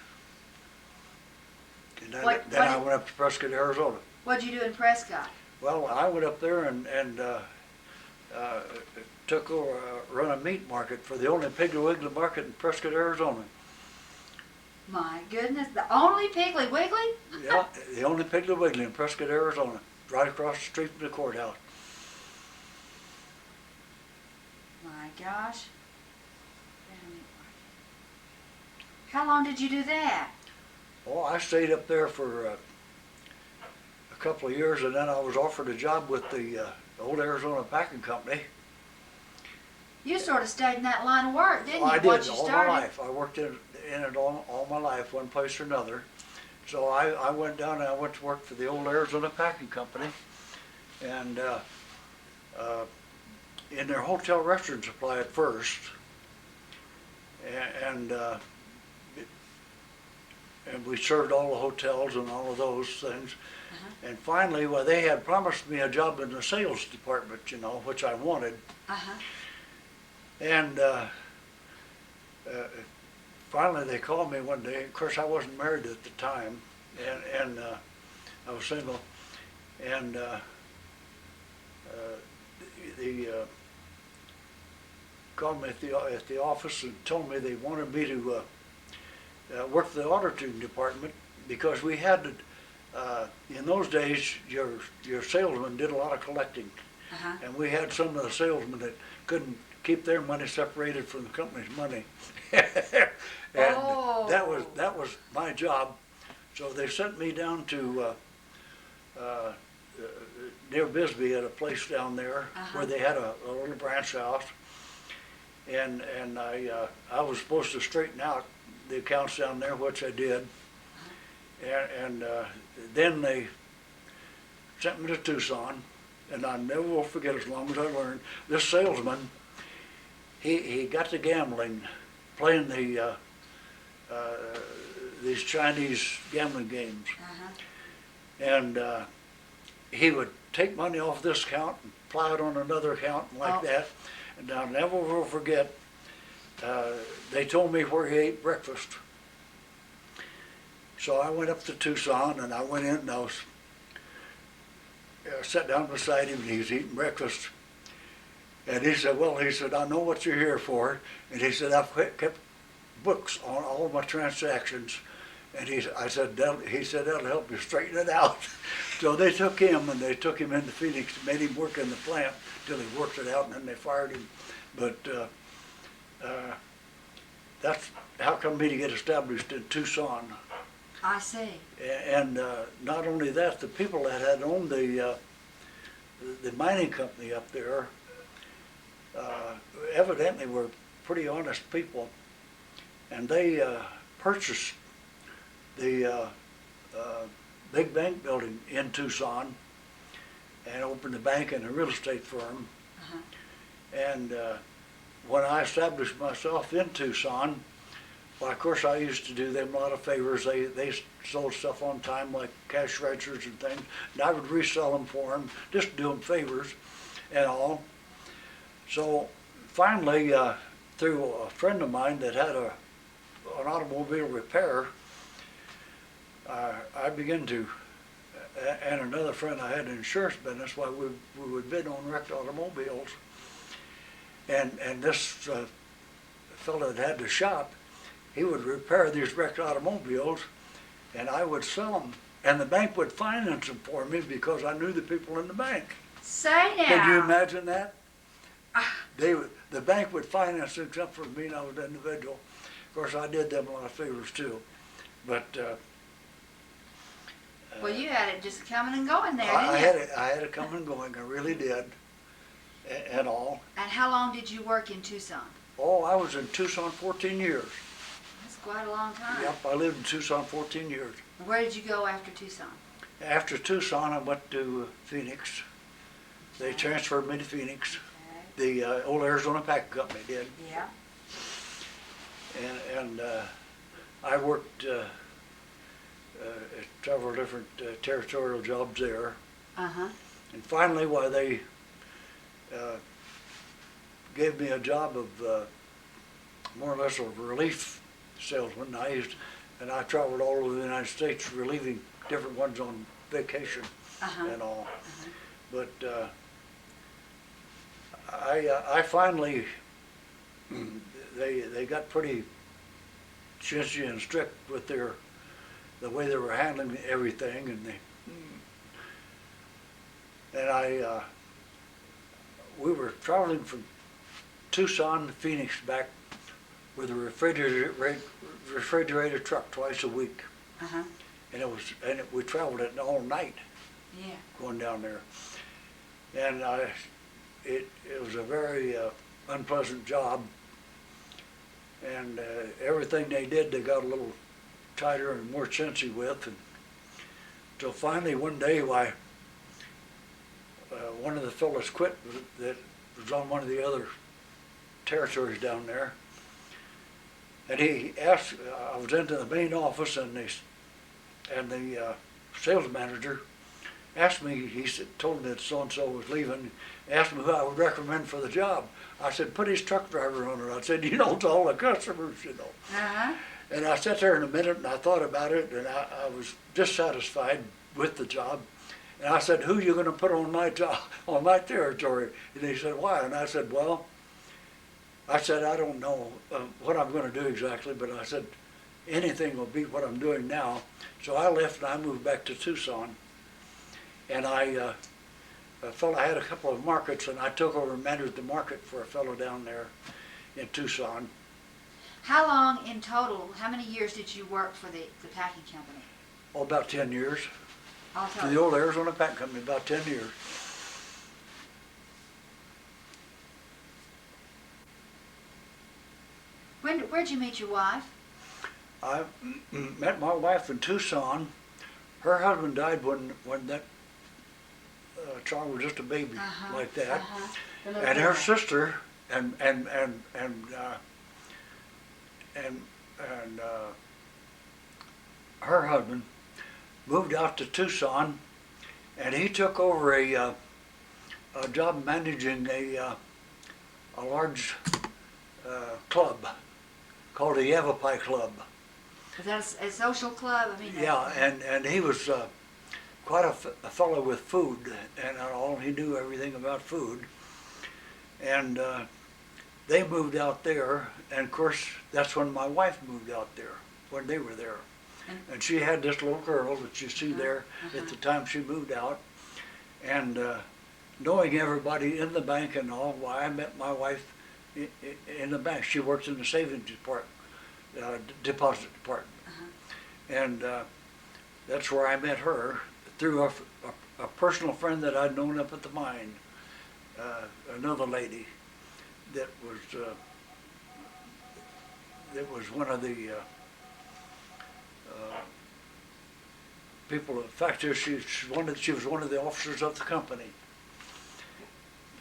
and then I went up to Prescott, Arizona. What'd you do in Prescott? Well, I went up there and took over, run a meat market for the only Piggly Wiggly market in Prescott, Arizona. My goodness, the only Piggly Wiggly? Yeah, the only Piggly Wiggly in Prescott, Arizona, right across the street from the courthouse. My gosh. How long did you do that? Oh, I stayed up there for a couple of years, and then I was offered a job with the old Arizona Packing Company. You sort of stayed in that line of work, didn't you? I did Once you all started. my life. I worked in it all my life, one place or another. So I went down and I went to work for the old Arizona Packing Company, and in their hotel restaurant supply at first. and and we served all the hotels and all of those things. And finally, well, they had promised me a job in the sales department, you know, which I wanted. And finally, they called me one day. Of course, I wasn't married at the time, and I was single. And the called me at the office and told me they wanted me to work the auditing department because we had to. In those days, your salesman did a lot of collecting, and we had some of the salesmen that couldn't keep their money separated from the company's money, and that was my job. So they sent me down to near Bisbee at a place down there where they had a little branch house, and I was supposed to straighten out the accounts down there, which I did. And then they sent me to Tucson, and I never will forget as long as I learned. This salesman, he got to gambling, playing these Chinese gambling games, and he would take money off this account and plow it on another account like that. And I never will forget. They told me where he ate breakfast. So I went up to Tucson, and I went in, and I was sat down beside him, and he was eating breakfast. And he said, well, he said, I know what you're here for. And he said, I've kept books on all of my transactions. And he said, that'll help you straighten it out. So they took him, and they took him into Phoenix, made him work in the plant till he worked it out, and then they fired him. But that's how come me to get established in Tucson. I see. And not only that, the people that had owned the mining company up there evidently were pretty honest people, and they purchased the big bank building in Tucson and opened a bank and a real estate firm. And when I established myself in Tucson, well, of course, I used to do them a lot of favors. They sold stuff on time, like cash registers and things, and I would resell them for them, just do them favors and all. So finally, through a friend of mine that had an automobile repair, I began to, and another friend I had an insurance business, why we would bid on wrecked automobiles. And this fellow that had the shop, he would repair these wrecked automobiles, and I would sell them. And the bank would finance them for me because I knew the people in the bank. Say now. Can you imagine that? The bank would finance them except for me, and I was an individual. Of course, I did them a lot of favors too. But well, you had it just coming and going there, I didn't you? had it coming and going. I really did, and all. And how long did you work in Tucson? Oh, I was in Tucson 14 years. That's quite a long time. Yep, I lived in Tucson 14 years. Where did you go after Tucson? After Tucson, I went to Phoenix. They transferred me to Phoenix. Okay. The old Arizona Packing Company did. Yeah. And I worked several different territorial jobs there. And finally, why they gave me a job of more or less a relief salesman. And I traveled all over the United States relieving different ones on vacation and all. But I finally, they got pretty chintzy and strict with the way they were handling everything, and we were traveling from Tucson to Phoenix back with a refrigerated truck twice a week, and we traveled it all night. Yeah. Going down there, and it was a very unpleasant job, and everything they did, they got a little tighter and more chintzy with, and so finally one day, one of the fellows quit that was on one of the other territories down there, And he asked, I was into the main office, and the sales manager asked me, he said, told me that so-and-so was leaving, asked me who I would recommend for the job. I said, put his truck driver on it. I said, he knows all the customers, you know. Uh-huh. And I sat there in a minute and I thought about it, and I was dissatisfied with the job. And I said, who are you going to put on my job, on my territory? And he said, why? And I said, well, I don't know what I'm going to do exactly, but I said, anything will beat what I'm doing now. So I left and I moved back to Tucson. And a fellow had a couple of markets, and I took over and managed the market for a fellow down there in Tucson. How long in total, how many years did you work for the packing company? Oh, about 10 years. All For told. the old Arizona Pack Company, about 10 years. Where'd you meet your wife? I met my wife in Tucson. Her husband died when that child was just a baby, like that. The little And her girl. sister and her husband moved out to Tucson, and he took over a job managing a large club called the Yavapai Club. Is that a social club? I mean, Yeah, and he was quite a fellow with food and all. He knew everything about food. And they moved out there, and of course, that's when my wife moved out there, when they were there. And she had this little girl that you see there at the time she moved out. And knowing everybody in the bank and all, why I met my wife in the bank. She works in the savings department, deposit department. And that's where I met her, through a personal friend that I'd known up at the mine, another lady that was one of the people. In fact, she was one of the officers of the company.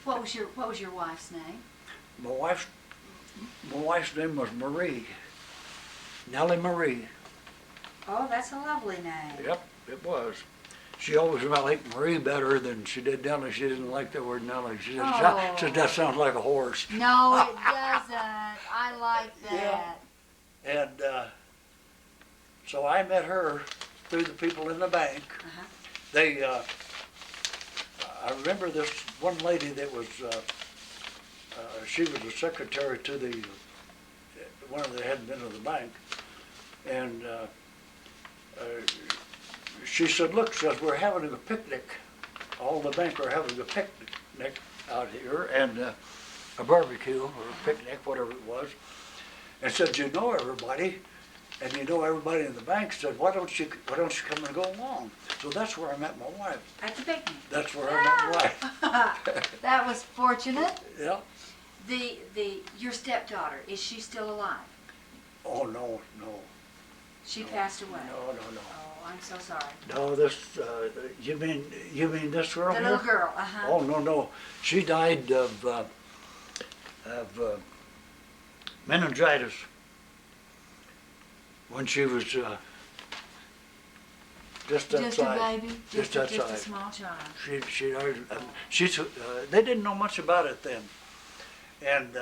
What was your wife's name? My wife's name was Marie, Nellie Marie. Oh, that's a lovely name. Yep, it was. She always liked Marie better than she did Nellie. She didn't like the word Nellie. She said that sounds like a horse. No, it doesn't. I like that. Yeah. And so I met her through the people in the bank. They, I remember this one lady that was, she was the secretary to the one of the headmen of the bank, and she said, "Look," says, "we're having a picnic. All the bank are having a picnic out here, and a barbecue or a picnic, whatever it was." And said, "You know everybody, and you know everybody in the bank." Said, "Why don't you come and go along?" So that's where I met my wife. At the picnic. That's where I met my wife. That was fortunate. Yeah. Your stepdaughter, is she still alive? Oh no. She passed away. No. Oh, I'm so sorry. No, this, you mean this girl The here? little girl, Oh, no. She died of meningitis when she was just that Just size. a baby? Just that Just a size. small child. She died, they didn't know much about it then. And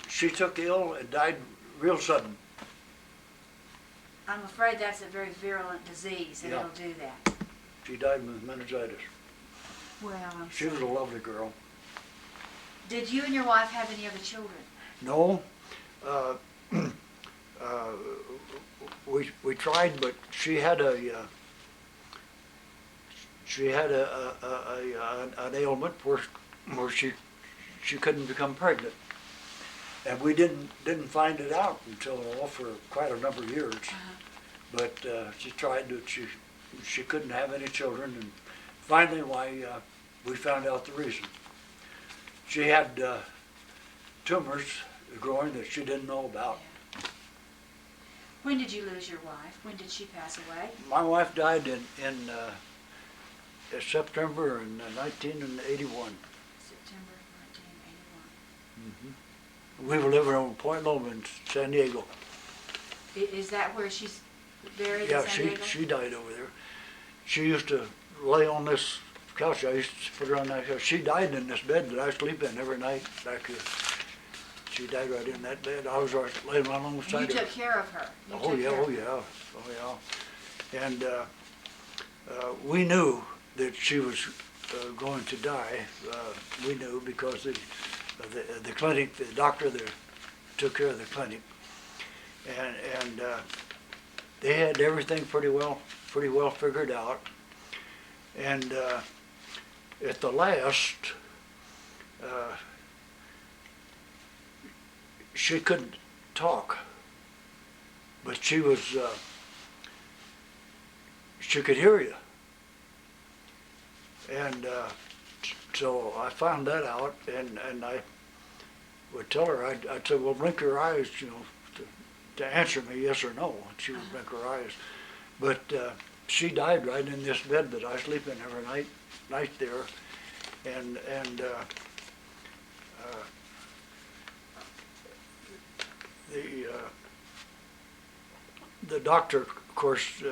she took ill and died real sudden. I'm afraid that's a very virulent disease, and Yeah. it'll do that. She died with meningitis. Well, I'm She was a lovely girl. Did you and your wife have any other children? No, we tried, but she had an ailment where she couldn't become pregnant, and we didn't find it out until for quite a number of years. But she tried to. She couldn't have any children, and finally, we found out the reason. She had tumors growing that she didn't know about. When did you lose your wife? When did she pass away? My wife died in September in 1981. September 1981. We were living on Point Loma in San Diego. Is that where she's buried in Yeah, San Diego? she died over there. She used to lay on this couch. I used to put her on that couch. She died in this bed that I sleep in every night back here. She died right in that bed. I was right laying right alongside And you her. took care of her? You Oh took yeah, care oh of her. yeah, oh yeah. And we knew that she was going to die. We knew because the clinic, the doctor that took care of the clinic, and they had everything pretty well figured out. And at the last, she couldn't talk, but she was, she could hear you. And so I found that out, and I would tell her, I'd say, well, blink your eyes, you know, to answer me yes or no. And she would blink her eyes. But she died right in this bed that I sleep in every night there. And the doctor, of course,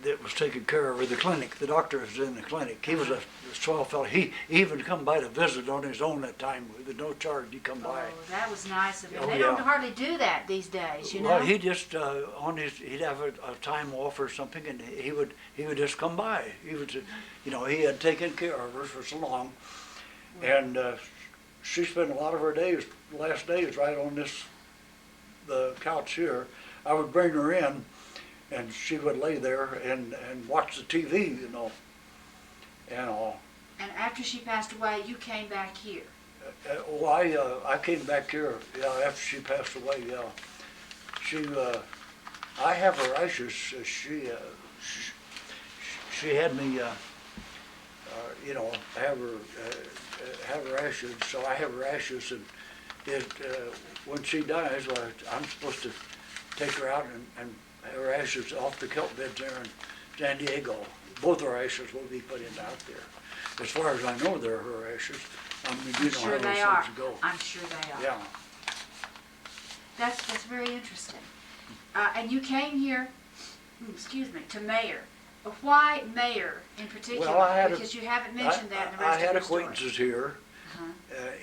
that was taking care of her, the clinic, the doctor was in the clinic. He was a swell fellow. He even come by to visit on his own that time with no charge. He come by. Oh, that was nice of him. Oh, They yeah. don't hardly do that these days, you know? Well, he just on his, he'd have a time off or something, and he would just come by. He would, you know, he had taken care of her for so long, and she spent a lot of her days, last days, right on the couch here. I would bring her in, and she would lay there and watch the TV, you know, and all. And after she passed away, you came back here. Well, I came back here, yeah, after she passed away, yeah. She, I have her ashes. She had me, you know, have her ashes. So I have her ashes, and when she dies, well, I'm supposed to take her out and have her ashes off the kelp beds there in San Diego. Both her ashes will be put in out there. As far as I know, they're her ashes. I mean, you I'm know sure how they those are. things go. I'm sure they are. Yeah. That's very interesting. And you came here, excuse me, to Mayor. Why Mayor in particular? Well, I had because you haven't mentioned that in the rest I had of your story. acquaintances here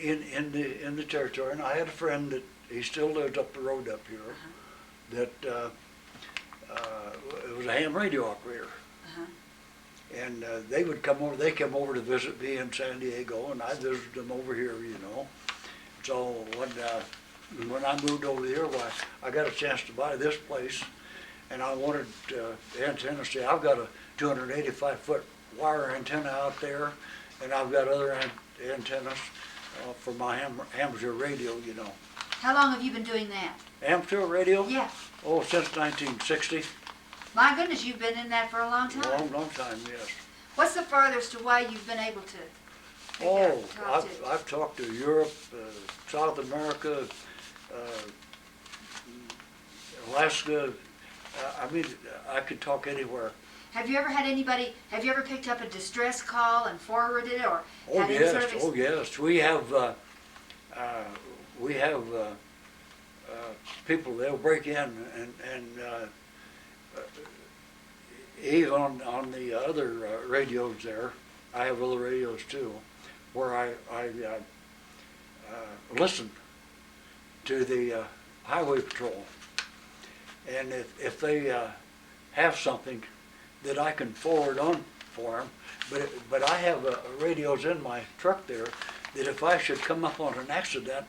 in the territory, and I had a friend that he still lived up the road up here. That it was a ham radio operator, and they would come over. They came over to visit me in San Diego, and I visited them over here, you know. So when I moved over there, well, I got a chance to buy this place, and I wanted antennas. See, I've got a 285-foot wire antenna out there, and I've got other antennas for my amateur radio, you know. How long have you been doing that? Amateur radio? Yeah. Oh, since 1960. My goodness, you've been in that for a long time. Long time, yes. What's the farthest away you've been able to take Oh, out, talk to? I've talked to Europe, South America, Alaska. I mean, I could talk anywhere. Have you ever picked up a distress call and forwarded it, or Oh had any yes, sort of oh yes. We have people. They'll break in and even on the other radios there. I have other radios too, where I listen to the highway patrol, and if they have something that I can forward on for them, but I have radios in my truck there that if I should come up on an accident,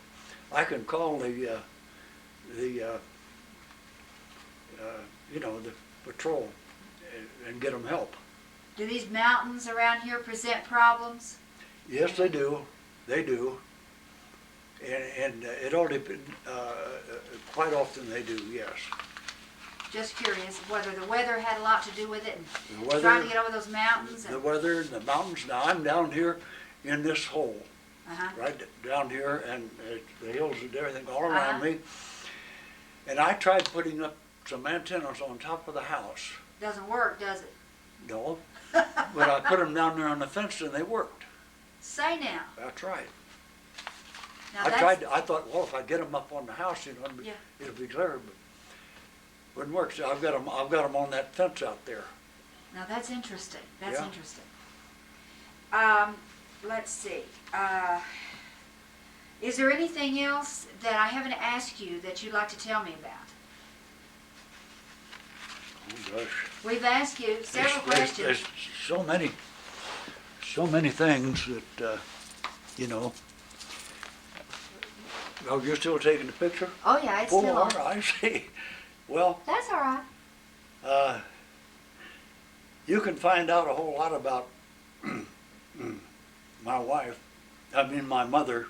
I can call the you know, the patrol and get them help. Do these mountains around here present problems? Yes, they do. They do. And it all depends. Quite often they do. Yes. Just curious whether the weather had a lot to do with it, and The weather, trying to get over those mountains. the And, weather, the mountains. Now I'm down here in this hole, uh-huh. right down here, and the hills and everything all around Uh-huh. me. And I tried putting up some antennas on top of the house. Doesn't work, does it? No, but I put them down there on the fence and they worked. Say now. That's right. Now I that's- tried, I thought, well, if I get them up on the house, you know, Yeah. it'll be clear, but wouldn't work. So I've got them on that fence out there. Now that's interesting. That's Yeah. interesting. Let's see. Is there anything else that I haven't asked you that you'd like to tell me about? Oh, gosh. We've asked you several There's questions. so many things that, you know. Oh, you're still taking the picture? Oh yeah, it's Oh, still all on. right, I see. Well, That's all right. you can find out a whole lot about my mother,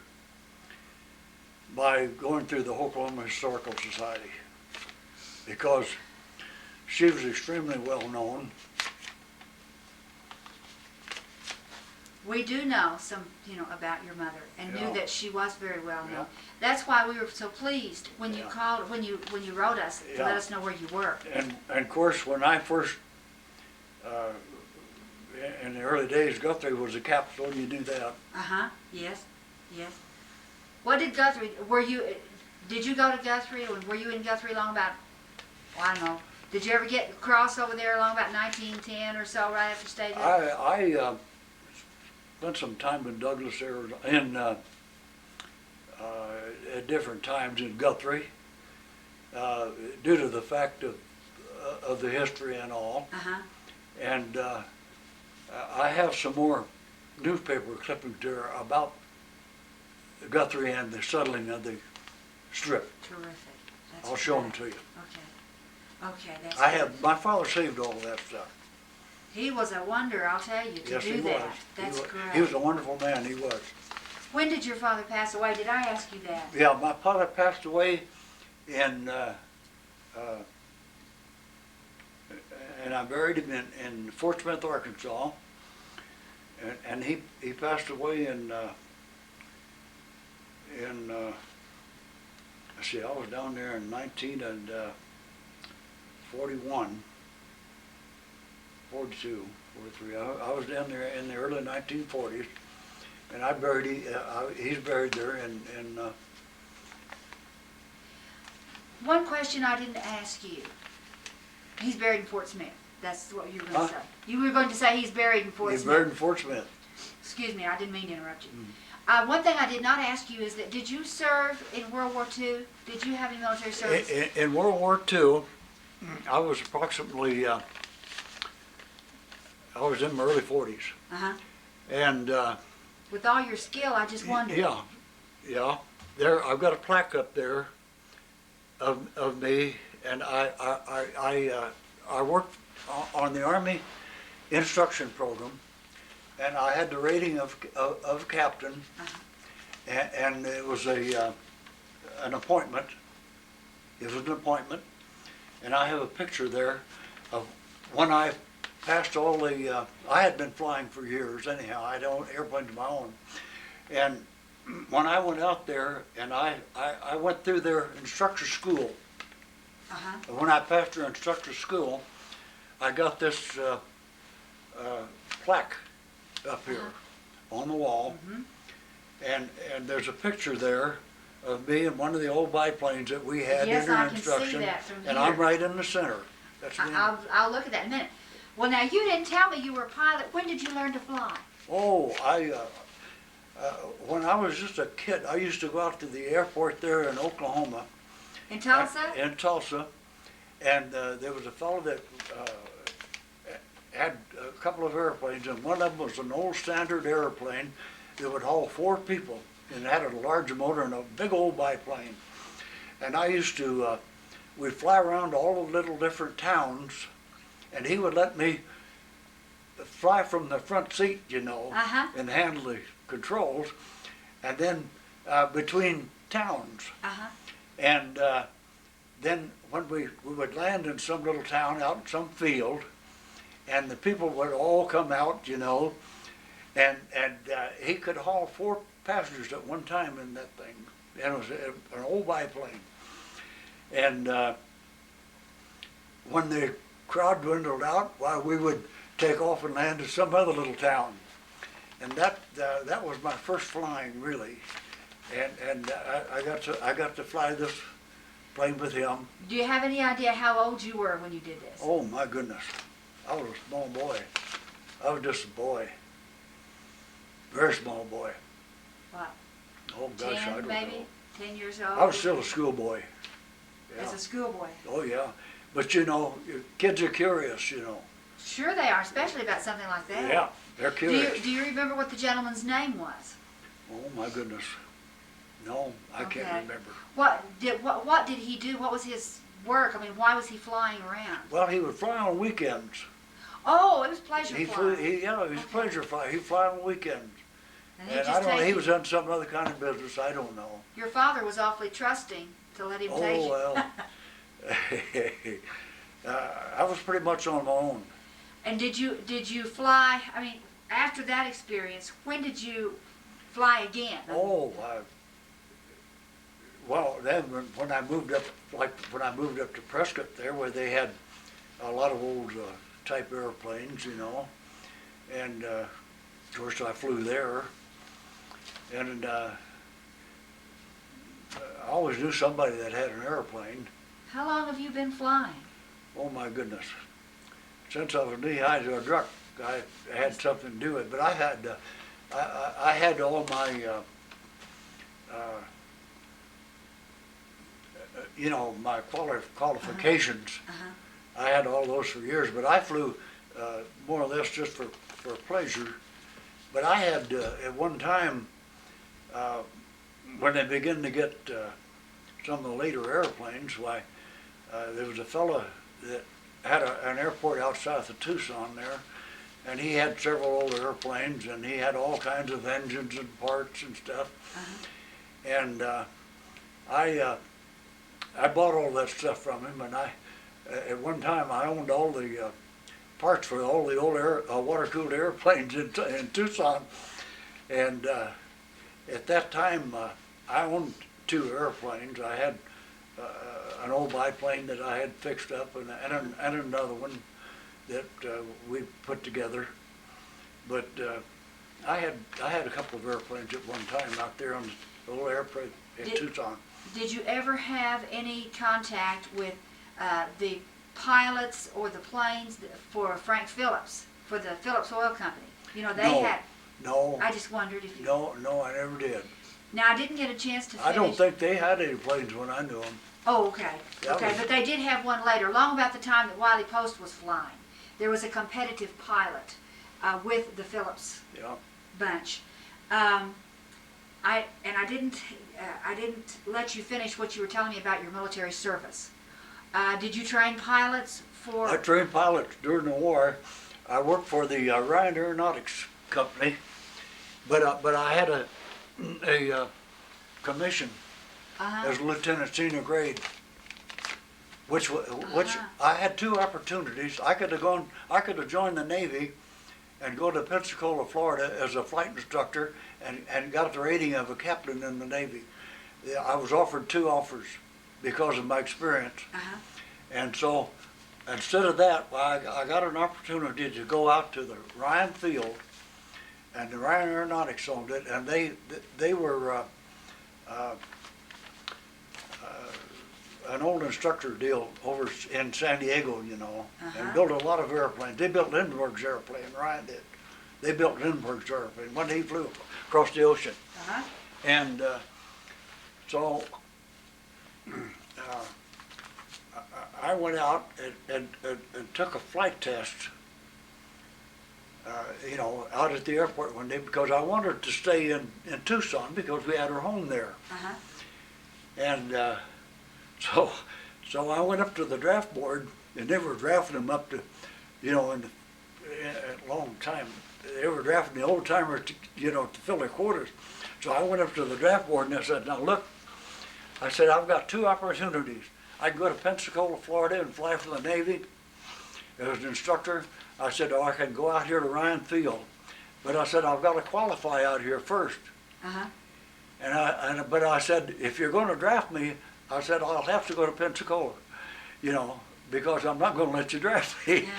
by going through the Oklahoma Historical Society, because she was extremely well known. We do know some, about your mother, and Yeah. knew that she was very well known. Yeah. That's why we were so pleased when you Yeah. called, when you wrote us to Yeah. let us know where you were. And of course, when I first, in the early days, Guthrie was the capital, you knew that. Yes, yes. What did Guthrie? Did you go to Guthrie, or were you in Guthrie long about? Well, I don't know. Did you ever get across over there along about 1910 or so, right after statehood? I spent some time in Douglas, Arizona, at different times in Guthrie, due to the fact of the history and all. And I have some more newspaper clippings there about Guthrie and the settling of the strip. Terrific. That's I'll show them great. to you. Okay, that's I good. have, my father saved all that stuff. He was a wonder, I'll tell you, to Yes, do he that. was. That's great. He was a wonderful man, he was. When did your father pass away? Did I ask you that? Yeah, my father passed away and I buried him in Fort Smith, Arkansas. And he passed away let's see, I was down there in 1941, 42, 43. I was down there in the early 1940s, and I buried he's buried there in One question I didn't ask you. He's buried in Fort Smith. That's what you were going to say. You were going to say he's buried in Fort he's Smith. buried in Fort Smith. Excuse me, I didn't mean to interrupt you. Mm. One thing I did not ask you is that did you serve in World War II? Did you have any military service? In World War II, I was approximately, I was in my early 40s. And With all your skill, I just wondered. yeah. There, I've got a plaque up there of me, and I worked on the Army instruction program, and I had the rating of captain, and it was an appointment. It was an appointment, and I have a picture there of when I passed all the. I had been flying for years anyhow. I had airplanes of my own, and when I went out there, and I went through their instructor school. And when I passed their instructor school, I got this plaque up here on the wall, and there's a picture there of me and one of the old biplanes that we had Yes, in our I can see instruction, that from and here. I'm right in the center. That's me. I'll look at that in a minute. Well, now you didn't tell me you were a pilot. When did you learn to fly? Oh, when I was just a kid, I used to go out to the airport there in Oklahoma. In Tulsa? In Tulsa, and there was a fellow that had a couple of airplanes, and one of them was an old standard airplane that would haul 4 people, and it had a large motor and a big old biplane. And I used to, we'd fly around all the little different towns, and he would let me fly from the front seat, and handle the controls, and then between towns. And then when we would land in some little town out in some field, and the people would all come out, and he could haul 4 passengers at one time in that thing. And it was an old biplane. And when the crowd dwindled out, why, we would take off and land in some other little town. And that was my first flying, really. and I got to fly this plane with him. Do you have any idea how old you were when you did this? Oh my goodness, I was a small boy. I was just a boy, very small boy. What, Oh gosh, I 10 don't maybe? know. 10 years old? I was still a schoolboy. As Yeah. a schoolboy? Oh yeah, but you know, kids are curious. You know. Sure they are, especially about something like that. Yeah, they're curious. Do you remember what the gentleman's name was? Oh my goodness. No, I can't Okay. remember. What did he do? What was his work? I mean, why was he flying around? Well, he would fly on weekends. Oh, it was pleasure He flying. flew. He was Okay. pleasure fly. He fly on weekends. And he And just I don't know. take He you- was on some other kind of business. I don't know. Your father was awfully trusting to let him take Oh you. well. I was pretty much on my own. And did you fly? I mean, after that experience, when did you fly again? Oh, well, then when I moved up, like when I moved up to Prescott there, where they had a lot of old type airplanes, you know, and of course I flew there, and I always knew somebody that had an airplane. How long have you been flying? Oh my goodness! Since I was knee high to a duck, I had something to do with it. But I had all my you know, my qualifications. Uh-huh. I had all those for years, but I flew more or less just for pleasure. But I had at one time when they began to get some of the later airplanes, why there was a fellow that had an airport out south of Tucson there, and he had several older airplanes, and he had all kinds of engines and parts and stuff. Uh-huh. And I bought all that stuff from him, and at one time I owned all the parts for all the old water-cooled airplanes in Tucson. And at that time, I owned 2 airplanes. I had an old biplane that I had fixed up, and another one that we put together. But I had a couple of airplanes at one time out there on the old airport in Tucson. Did you ever have any contact with the pilots or the planes for Frank Phillips, for the Phillips Oil Company? You know, they No. had, No, I just wondered if you... no, I never did. Now, I didn't get a chance to finish... I don't think they had any planes when I knew them. Oh, okay. That Okay, was- but they did have one later, long about the time that Wiley Post was flying. There was a competitive pilot with the Phillips Yeah. bunch. I didn't let you finish what you were telling me about your military service. Did you train pilots for? I trained pilots during the war. I worked for the Ryan Aeronautics Company, but I had a commission Uh-huh. as lieutenant senior grade, which I had 2 opportunities. I could have joined the Navy and go to Pensacola, Florida as a flight instructor and got the rating of a captain in the Navy. Yeah, I was offered 2 offers because of my experience. Uh-huh. And so instead of that, I got an opportunity to go out to the Ryan Field, and the Ryan Aeronautics owned it, and they were an old instructor deal over in San Diego, you know, Uh-huh. and built a lot of airplanes. They built Lindbergh's airplane, Ryan did. They built Lindbergh's airplane when he flew across the ocean. Uh-huh. And so I went out and took a flight test, you know, out at the airport one day because I wanted to stay in Tucson because we had our home there. Uh-huh. And so I went up to the draft board, and they were drafting them up to, you know, in a long time. They were drafting the old timers, you know, to fill their quotas. So I went up to the draft board and I said, now look, I said, I've got 2 opportunities. I can go to Pensacola, Florida and fly for the Navy as an instructor. I said, or I can go out here to Ryan Field. But I said, I've got to qualify out here first. Uh-huh. But I said, if you're going to draft me, I said, I'll have to go to Pensacola, you know, because I'm not going to let you draft me. Yeah.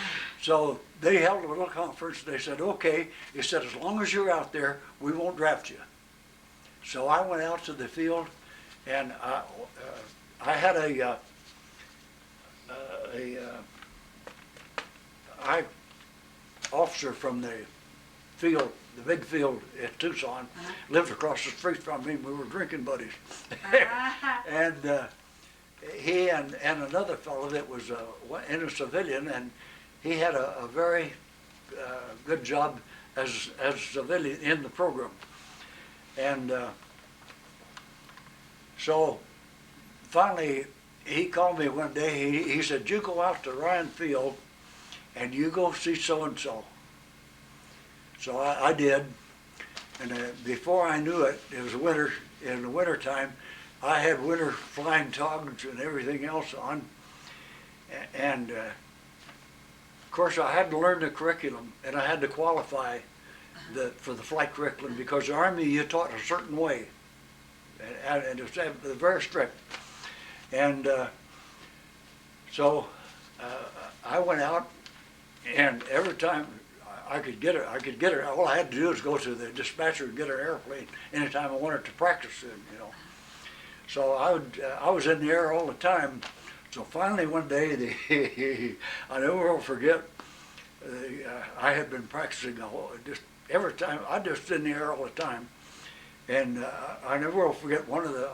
So they held a little conference. They said, okay. He said, as long as you're out there, we won't draft you. So I went out to the field, and I had I officer from the field, the big field at Tucson, lived across the street from me. We were drinking buddies, and he and another fellow that was in a civilian, and he had a very good job as a civilian in the program, and so finally he called me one day. He said, "You go out to Ryan Field and you go see so and so." So I did, and before I knew it, it was winter. In the winter time, I had winter flying togs and everything else on, and of course I had to learn the curriculum, and I had to qualify for the flight curriculum, because the Army, you taught a certain way, and it was very strict. And so I went out, and every time I could get it. All I had to do was go to the dispatcher and get an airplane anytime I wanted to practice it, you know. So I was in the air all the time. So finally one day, I never will forget, I had been practicing just every time. I just in the air all the time. And I never will forget, one of the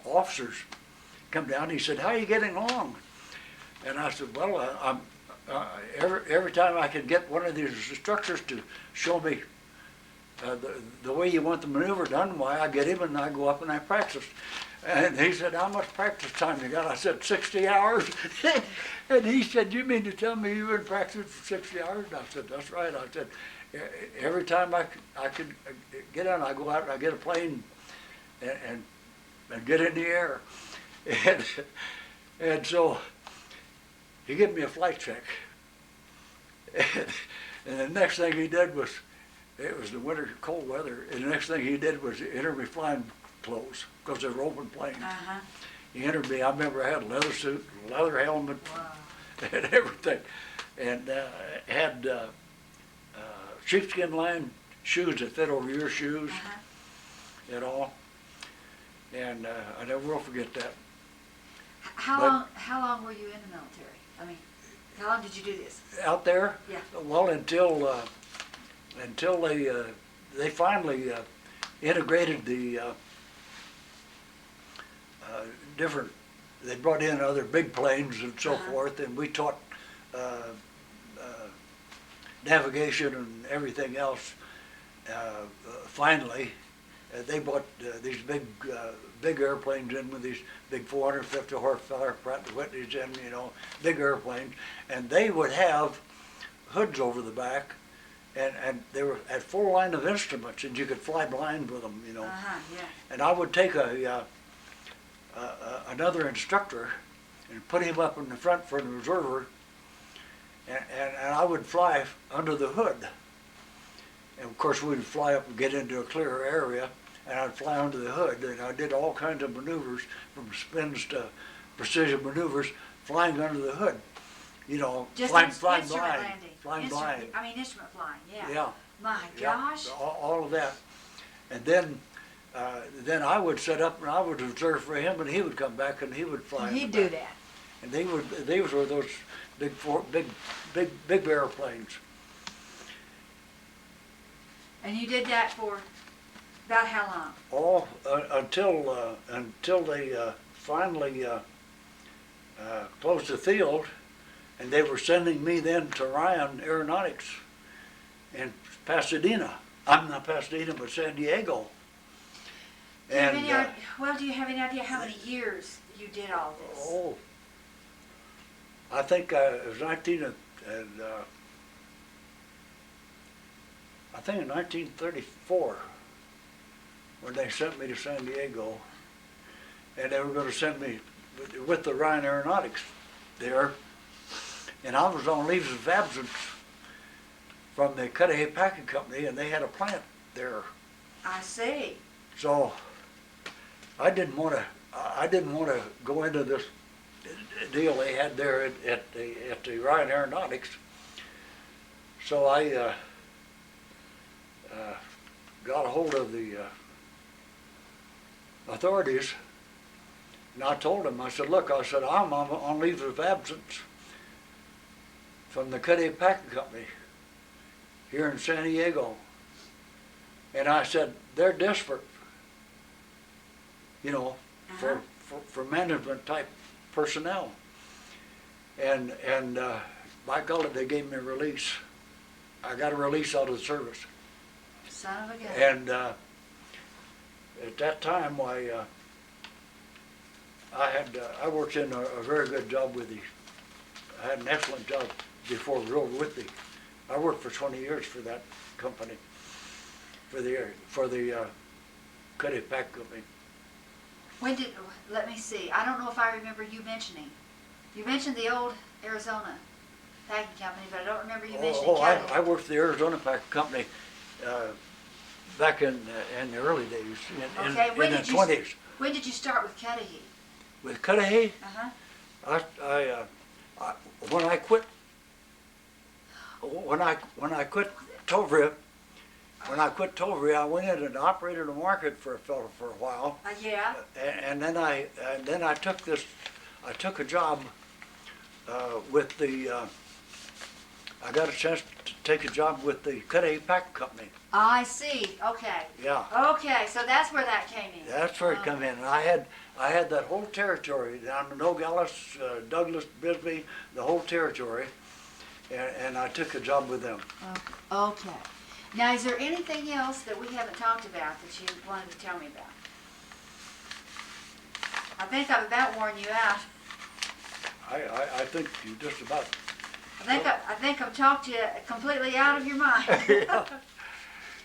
officers come down. He said, "How are you getting along?" And I said, "Well, I'm every time I could get one of these instructors to show me the way you want the maneuver done, why, I get him and I go up and I practice." And he said, "How much practice time you got?" I said, 60 hours. And he said, "You mean to tell me you've been practicing for 60 hours? And I said, "That's right." I said, "Every time I could get on, I go out and I get a plane and get in the air." And so he gave me a flight check. And the next thing he did was, it was the winter cold weather, and the next thing he did was enter me flying clothes, because they were open planes. He entered me. I remember I had a leather suit, leather helmet, and everything, and had sheepskin lined shoes that fit over your shoes, and all. And I never will forget that. How long were you in the military? I mean, how long did you do this? Out there? Yeah. Well, until they finally integrated the different. They brought in other big planes and so forth, and we taught navigation and everything else. Finally, they brought these big airplanes in with these big 450 horsepower Pratt & Whitney's in, you know, big airplanes, and they would have hoods over the back, and they were at full line of instruments, and you could fly blind with them, you know. Yeah. And I would take another instructor and put him up in the front for an observer, and I would fly under the hood. And of course we'd fly up and get into a clearer area, and I'd fly under the hood, and I did all kinds of maneuvers, from spins to precision maneuvers, flying under the hood. You know, Just flying instrument blind, landing. flying blind. I mean, instrument flying, yeah. Yeah. My Yeah, gosh. all of that. And then I would set up and I would observe for him, and he would come back and he would fly. He'd do that. And these were those big airplanes. And you did that for about how long? All until they finally closed the field, and they were sending me then to Ryan Aeronautics in Pasadena. I'm not Pasadena, but San Diego. Do you have any do you have any idea how many years you did all this? Oh, I think it was 1934 when they sent me to San Diego, and they were going to send me with the Ryan Aeronautics there, and I was on leaves of absence from the Cudahy Packing Company, and they had a plant there. I see. So I didn't want to go into this deal they had there at the Ryan Aeronautics. So I got a hold of the authorities, and I told them, I said, look, I said, I'm on leave of absence from the Cuddy Packing Company here in San Diego. And I said, they're desperate, you know, Uh-huh. for management type personnel. And by golly, they gave me a release. I got a release out of the service. Son of a gun. And at that time, I worked in a very good job with I had an excellent job before Real Whitby. I worked for 20 years for that company, for the Cuddy Pack Company. Let me see, I don't know if I remember you mentioning. You mentioned the old Arizona packing company, but I don't remember you mentioning Cuddy. I worked for the Arizona Pack Company back in the early days, in the 20s. When did you start with Cuddy? With Cudahy, Uh-huh. when I quit Tovria, I went in and operated a market for a fellow for a while, Yeah. and then I took a job with the. I got a chance to take a job with the Cudahy Pack Company. I see, okay. Yeah. Okay, so that's where that came in. That's where it come in. And I had that whole territory down to Nogales, Douglas, Bisbee, the whole territory, and I took a job with them. Okay. Now, is there anything else that we haven't talked about that you wanted to tell me about? I think I've about worn you out. I think you just about. I think I've talked you completely out of your mind.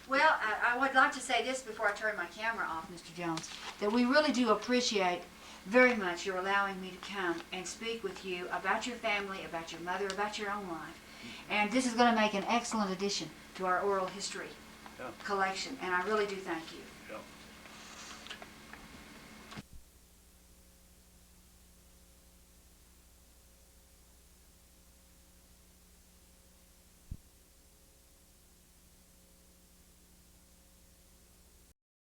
Well, I would like to say this before I turn my camera off, Mr. Jones, that we really do appreciate very much your allowing me to come and speak with you about your family, about your mother, about your own life. And this is going to make an excellent addition to our oral history collection, and I really do thank you. Yeah.